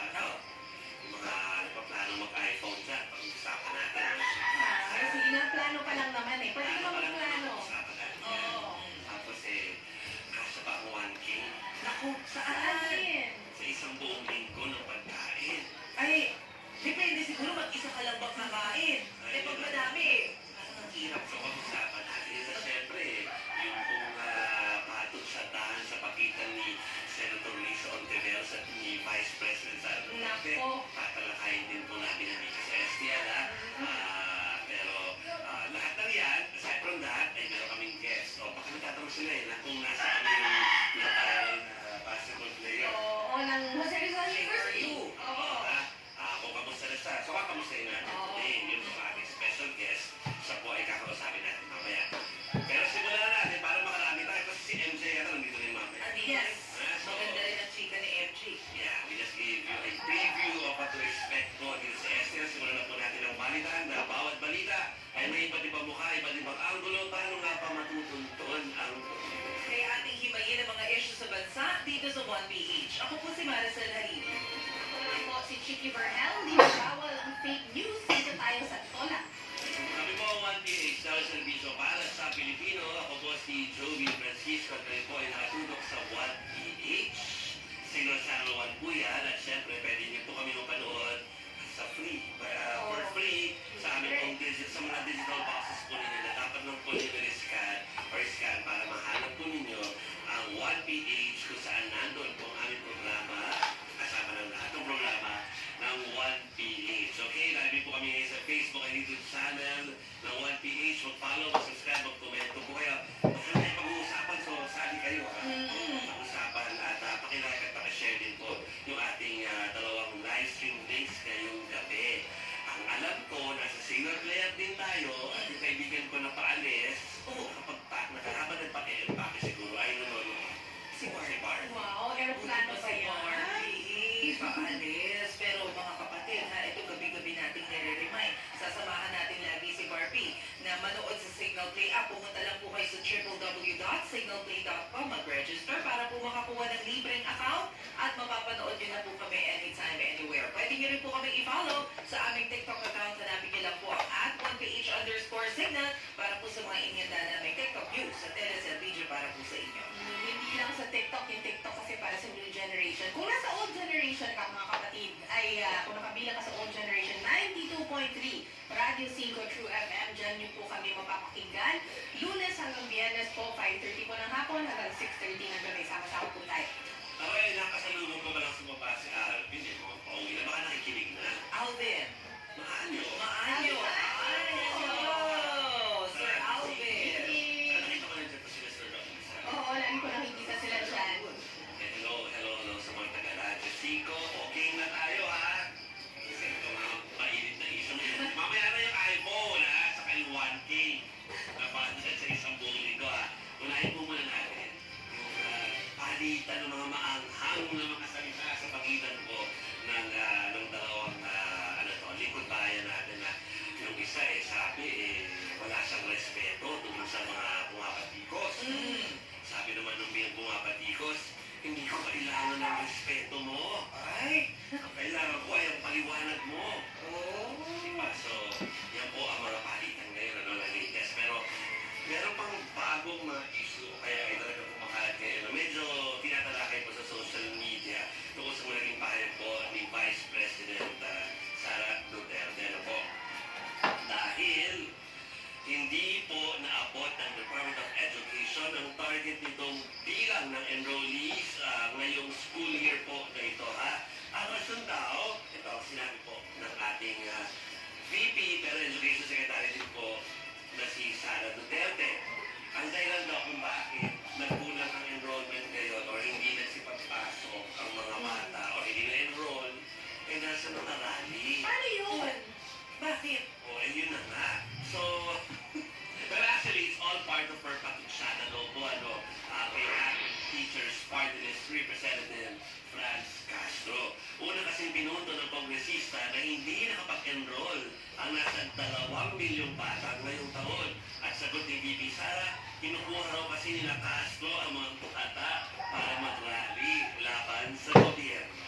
Yung mga nagpaplano mag-iPhone dyan, pag-usapan natin. Sige na, plano pa lang naman Pwede ka mag-plano. Tapos kasya pa ang 1K. Naku, saan? Sa isang buong linggo ng pagkain. Ay, depende siguro mag-isa ka lang bang kakain. Pag madami parang ang hirap. So, pag-usapan natin. Siyempre, yung kung patod sa tahan sa pagitan ni Senator Lisa Ontiveros at ni Vice President Sara Duterte. Tatalakayin din po natin ang dito sa STL, pero lahat ng yan, aside from that, ay meron kaming guest. Baka nagtatanong sila na kung nasa kami yung retired basketball player. Ng Jose Rizal University. Kung kamusta na siya. So, kakamustahin natin today. Yun po ating special guest. Siya po ay kakausapin natin mamaya. Pero simulan na natin para makarami tayo. Kasi si MJ yata nandito rin mamaya. Yes. Maganda rin ang chika ni MJ. Yeah, we just gave you a preview of what to expect po dito sa STL. Simulan na po natin ang balitaan na bawat balita ay may iba't ibang mukha, iba't ibang anggulo. Paano nga pa matutuntuan ang Kaya ating himayin ang mga issue sa bansa dito sa 1PH. Ako po si Maricel Harino. Ako naman po si Chicky Verhel. Hindi bawal ang fake news. Dito tayo sa Tola. Kami po ang 1PH sa serbisyo para sa Pilipino. Ako po si Joey Francisco at kayo po ay nakatulog sa 1PH. Signal San Juan po yan. At syempre, pwede niyo po kami mapanood sa free. For free sa aming pong sa mga digital boxes po ninyo na dapat lang po ninyo scan para mahanap po ninyo ang 1PH Wow, aeroplano pa yan. Paalis. Pero mga kapatid, ha, ito gabi-gabi nating nire-remind. Sasamahan natin lagi si Barbie na manood sa Signal Play app. Pumunta lang po kayo sa www.signalplay.com, mag-register para po makakuha ng libreng account at mapapanood nyo na po kami anytime, anywhere. Pwede nyo rin po kami i-follow sa aming TikTok account. Hanapin nyo lang po ang @1ph_signal para po sa mga inyong naming TikTok views sa Telecel Video para po sa inyo. Hindi lang sa TikTok, yung TikTok kasi para sa new generation. Kung nasa old generation ka mga kapatid, ay kung nakabilang ka sa old generation, 92.3 Radio 5 True FM, dyan nyo po kami mapapakinggan. Lunes hanggang Biyernes po, 5:30 po ng hapon hanggang 6:30 ng gabi. Sama-sama po tayo. Ako ay nakasalubong ko ba lang sumapa si Alvin, eh, mga pauwi na, baka nakikinig na. Alvin. Maanyo. Maanyo. Sir Alvin. Nakita ko nandiyan pa sila, Sir Robin. Oo, lagi ko nakikita sila dyan. Hello sa mga taga-radyo. Siko, okay na tayo, ha? Kasi ito mga mainit na isang. Mamaya na yung iPhone, ha? Saka yung 1K. Napandyan sa isang buong linggo, ha? Unahin po muna natin yung palitan ng mga maanghang na mga salita sa pagitan ko ng dalawang lingkod bayan natin na yung isa sabi wala siyang respeto tungkol sa mga pumapatikos. Sabi naman nung pumapatikos, hindi ko kailangan ng respeto mo. Ay, ang kailangan ko ay ang paliwanag mo. Diba? So, yan po ang mga palitan ngayon na latest. Pero, meron pang bagong mga issue, kaya ay talaga kumakalat ngayon. Medyo tinatalakay po sa social media tungkol sa naging pahayag po ni Vice President Sara Duterte. Ano po? Dahil hindi po naabot ng Department of Education ang target nitong bilang ng enrollees ngayong school year po na ito, ha? Ang rason daw, ito sinabi po ng ating VP pero Education Secretary din po na si Sara Duterte. Ang dahilan daw kung bakit nagkulang ang enrollment ngayon or hindi nagsipagpasok ang mga bata o hindi na-enroll, nasa mga rally. Paano yun? Bakit? Yun na nga. So, but actually, it's all part of her pakiksada po, kay ating teachers party list representative Franz Castro. Una kasing pinunto ng kongresista na hindi nakapag-enroll ang nasa 2 milyong bata ngayong taon. At sagot ni VP Sara, kinukuha raw kasi nila Castro ang mga bata para mag-rally laban sa gobyerno.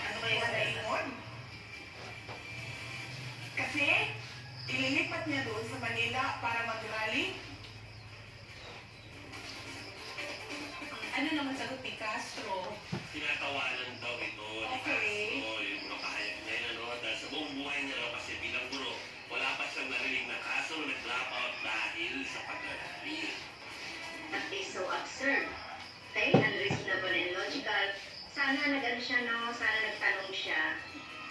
Ano kaya sa ingon? Kasi, ililipat niya doon sa Manila para mag-rally. Ano naman sagot ni Castro? Tinatawanan daw ito ni Castro, yung mga pahayag niya, dahil sa buong buhay niya raw kasi bilang guro, wala pa siyang narinig na kaso na nag-drop out dahil sa paglalari. That is so absurd. Dahil unreasonable and logical, sana nag-ano siya, sana nagtanong siya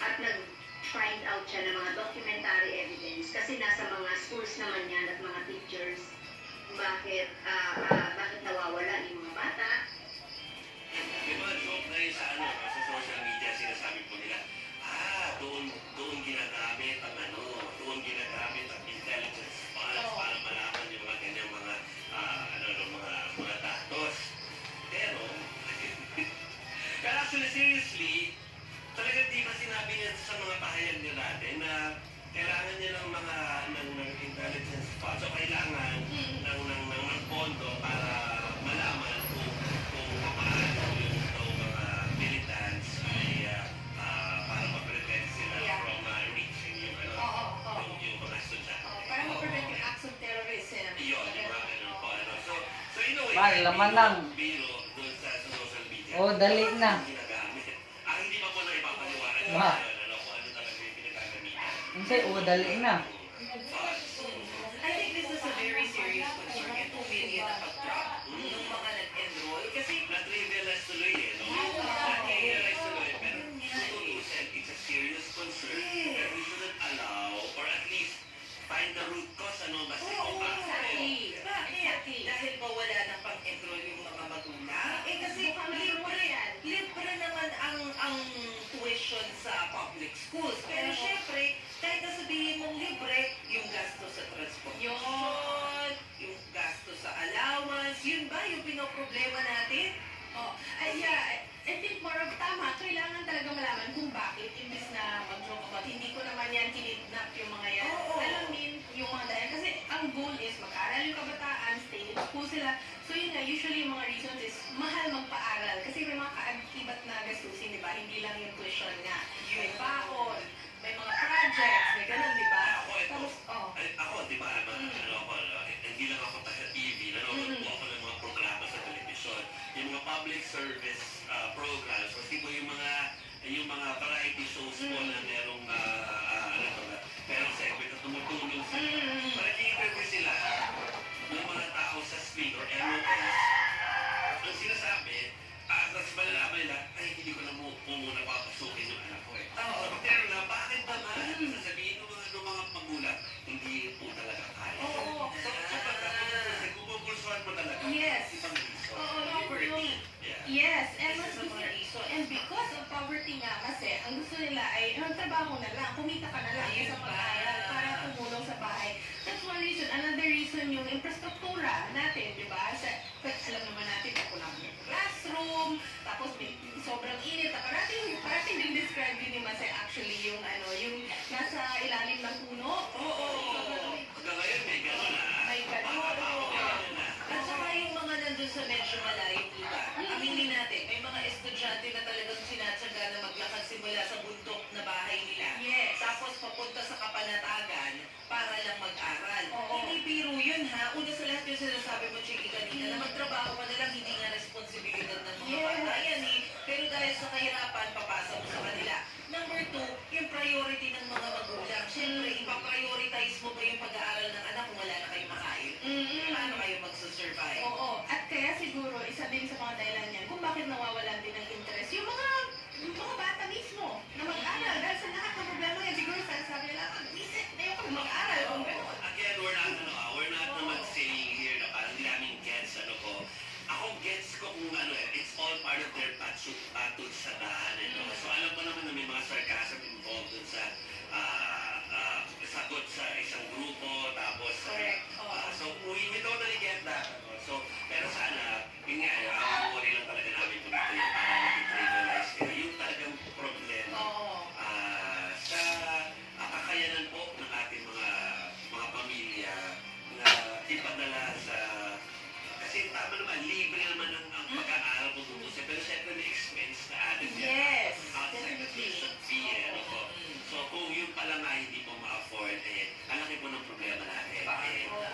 at nag-find out siya ng mga documentary evidence kasi nasa mga schools naman yan at mga teachers. Bakit nawawala yung mga bata? May mga joke na yun sa social media, sinasabi po nila, doon ginagamit ang intelligence funds para malaman yung mga ganyang mga datos. Pero actually, seriously, talagang di ba sinabi niya sa mga pahayag niya natin na kailangan niya ng intelligence funds o kailangan ng pondo para malaman kung paano yung mga militants ay para ma-prevent sila from reaching yung mga estudyante. Para ma-prevent yung acts of terrorism. Yun, yung mga ganun po. So in a way, Mahal, laman lang. biro doon sa social media. Dali na. Ginagamit. Hindi pa po na ipapaliwanag kung Ma. ano talaga yung pinagagamitan. Hindi, dali na. I think this is a very serious concern. Yung 2 million na pag-drop ng mga nag-enroll. Kasi na-trivialize tuloy na-trivialize tuloy. Pero tutusin, it's a serious concern that we shouldn't allow or at least find the root cause kasi kung bakit. Bakit? Dahil ba wala nang pang-enroll yung mga magulang? Kasi libre naman ang tuition sa public schools. Pero syempre, kahit na sabihin mong libre, yung gasto sa transportation, problema natin. I think more of tama, kailangan talaga malaman kung bakit, imbis na mag-joke about, hindi ko naman yan kinidnap yung mga yan. Oo. Alamin yung mga dahilan. Kasi ang goal is mag-aral yung kabataan, stay in school sila. So yun nga, usually yung mga reasons is mahal magpa-aral. Kasi may mga kaakibat na gastusin, di ba? Hindi lang yung tuition nga. May baon, may mga projects, may ganun, di ba? Ako, di ba, hindi lang ako taga-TV, nanonood po ako ng mga programa sa telebisyon. Yung mga public service programs, kasi po yung mga variety shows po na merong merong segment na tumutulong sila. Para i-interview sila ng mga tao sa SPIN or MOS, ang sinasabi, tapos malalaman nila, ay hindi ko na muna papasukin yung anak ko eh. Pero na, bakit naman? Sasabihin ng mga magulang, hindi po talaga kaya. So pagkakupulsuhan mo talaga. Yes. Ibang reason. Poverty. Yes, and because of poverty nga kasi, ang gusto nila ay magtrabaho na lang, kumita ka na lang sa pag-aaral para tumulong sa bahay. That's one reason. Another reason yung infrastruktura natin, di ba? Alam naman natin, kulang yung classroom, tapos sobrang init. Parating din describe din ni Masay actually yung nasa ilalim ng puno. Hanggang ngayon may gano'n na. May gano'n. At saka yung mga nandun sa medyo malayong lugar. Aminin natin, may mga estudyante na talagang sinatsaga na maglakad simula sa bundok na bahay nila. Yes. Tapos papunta sa kapanatagan para lang mag-aral. Oo. Hindi biro yun ha. Una sa lahat yung sinasabi mo, Chiki, kanina, na magtrabaho ka na lang, hindi nga responsibilidad ng mga bata yan eh. Pero dahil sa kahirapan, papasa mo sa kanila. Number 2, yung priority ng mga magulang. Siyempre, ipaprioritize mo ba yung pag-aaral ng anak kung wala na kayong makain? Paano kayo magsusurvive? Oo. At kaya siguro, isa din sa mga dahilan yan, kung bakit nawawalan din ng interest, yung mga bata mismo na mag-aral. Dahil sa lahat ng problema yan, siguro sabi nila, mag-isip na yung mag-aral. Again, we're not naman saying here na parang hindi namin gets, Ako gets ko kung it's all part of their patud sa daan. So alam ko naman na may mga sarcasm involved dun sa sagot sa isang grupo, tapos so we totally get that. So, pero sana, yun nga, ang worry lang talaga namin kung ito yung parang trivialize yung talagang problema sa kakayanan po ng ating mga pamilya na ipadala sa kasi tama naman, libre naman ang pag-aaral kung tutusin, pero syempre may expense na atin Yes, outside the tuition fee, So kung yun pala nga hindi mo ma-afford, ang laki po ng problema natin.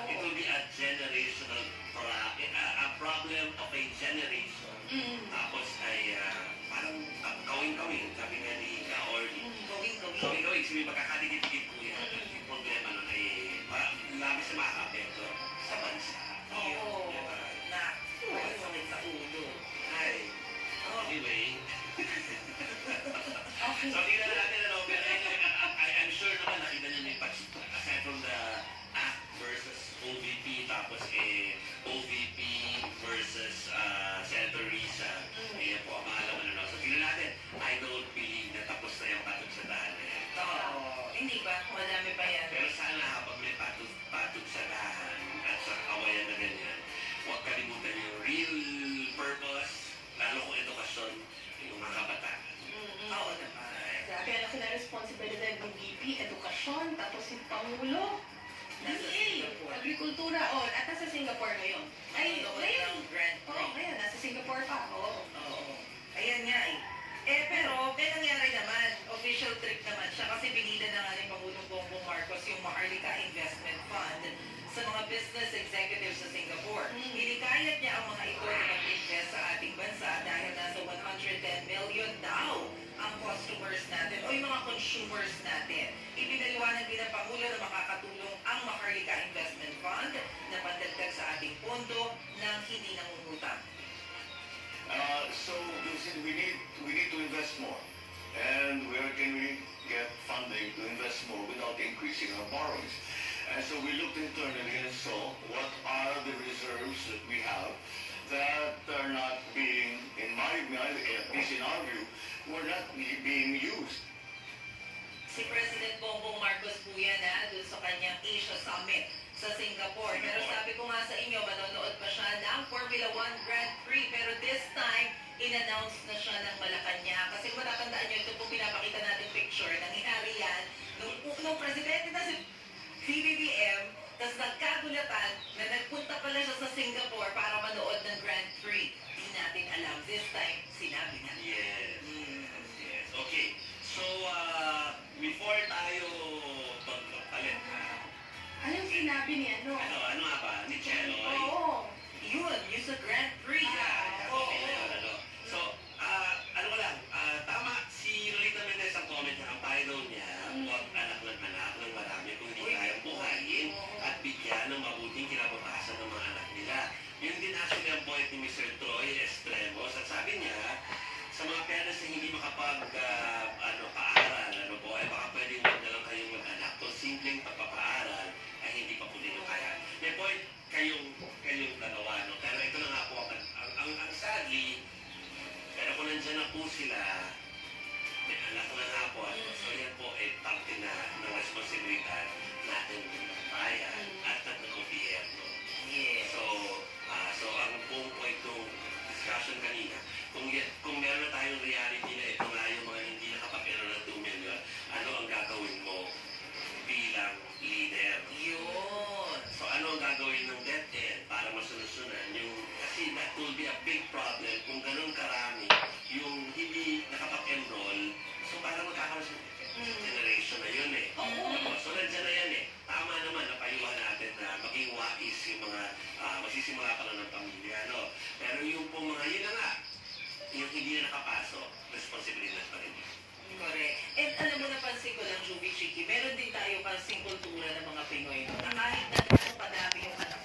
It will be a generational a problem of a generation. Tapos ay parang kawing-kawing, sabi nga ni Ka-Orly. Kawing-kawing, sabi magkakadikit-dikit po yan. Yung problema nun ay labis na makakapekto sa bansa. Anyway. So, tingnan natin pero I'm sure naman nakita niyo may aside from the ACT versus OVP, tapos OVP versus Senator Risa. Ayan po ang mga laman So, tingnan natin. I don't believe na tapos na yung patugsadahan na yan. Hindi ba? Madami pa yan. Pero sana habang may patugsadahan at sa kawayan na ganyan, huwag kalimutan yung real purpose, lalo kung edukasyon, yung mga kabataan. Oo naman. Grabe, ang laki na responsibilidad ng VP, edukasyon, tapos yung Pangulo, agrikultura, at nasa Singapore ngayon. Ay, ngayon. Ngayon, nasa Singapore pa. Ayan nga pero may nangyari naman, official trip naman siya kasi binida na nga ni Pangulong Bongbong Marcos yung Maharlika Investment Fund sa mga business executives sa Singapore. Hinikayat niya ang mga ito na mag-invest sa ating bansa dahil nasa 110 million daw ang customers natin o yung mga consumers natin. Ipinaliwanag din ng Pangulo na makakatulong ang Maharlika Investment Fund na pandagdag sa ating pondo ng hindi nangungutang. So we need to invest more. And where can we get funding to invest more without increasing our borrowings? And so we looked internally and saw what are the reserves that we have that are not being, at least in our view, were not being used. Si President Bongbong Marcos po yan doon sa kanyang Asia Summit sa Singapore. Pero sabi ko nga sa inyo, manonood pa siya ng Formula 1 Grand Prix in-announce na siya ng Malacanang. Kasi kung matatandaan nyo, ito po pinapakita natin picture. Nangyari yan nung presidente na si BBM, tapos nagkagulatan na nagpunta pala siya sa Singapore para manood ng Grand Prix. Di natin alam. This time, sinabi na. Yes. Yes. Okay. So, before tayo pagpapalit, Anong sinabi ni ano? ano nga ba? Ni Cheloy? Oo. Yun sa Grand Prix. Okay na yun, ano. So, ano ko lang, tama, si Lolita Mendez ang comment niya, ang payo niya, huwag anak ng marami kung hindi kayang buhayin at bigyan ng mabuting kinabukasan ng mga anak nila. Yun din actually ang point ni Mr. Troy Estremos at sabi niya, sa mga parents na hindi paaral, ay baka pwedeng huwag na lang kayong mag-anak. Kung simpleng pagpapaaral ay hindi pa po ninyo kaya. May point kayong dalawa, no? Pero ito na nga po, ang sadly, pero kung nandyan na po sila, may anak na nga po, so yan po ay parte na ng responsibilidad natin ng bayan at ng gobyerno. So ang buong point ng discussion kanina, kung meron na tayong reality na ito nga yung mga hindi nakapapero ng 2 million, ano ang gagawin mo bilang leader? Yun. So ano ang gagawin ng DepEd para masolusyonan yung, kasi that will be a big problem kung ganun karami yung hindi nakapag-enroll, so parang magkakaroon sa generation na yun eh. So nandiyan na yan eh. Tama naman, napayuhan natin na maging wais yung mga magsisimula pa lang ng pamilya, no? Pero yung pong mga yun na nga, yung hindi na nakapasok, responsibilidad pa rin. Correct. And alam mo, napansin ko lang, Juby Chiki, meron din tayo kasing kultura ng mga Pinoy, no? Na kahit na padami yung anak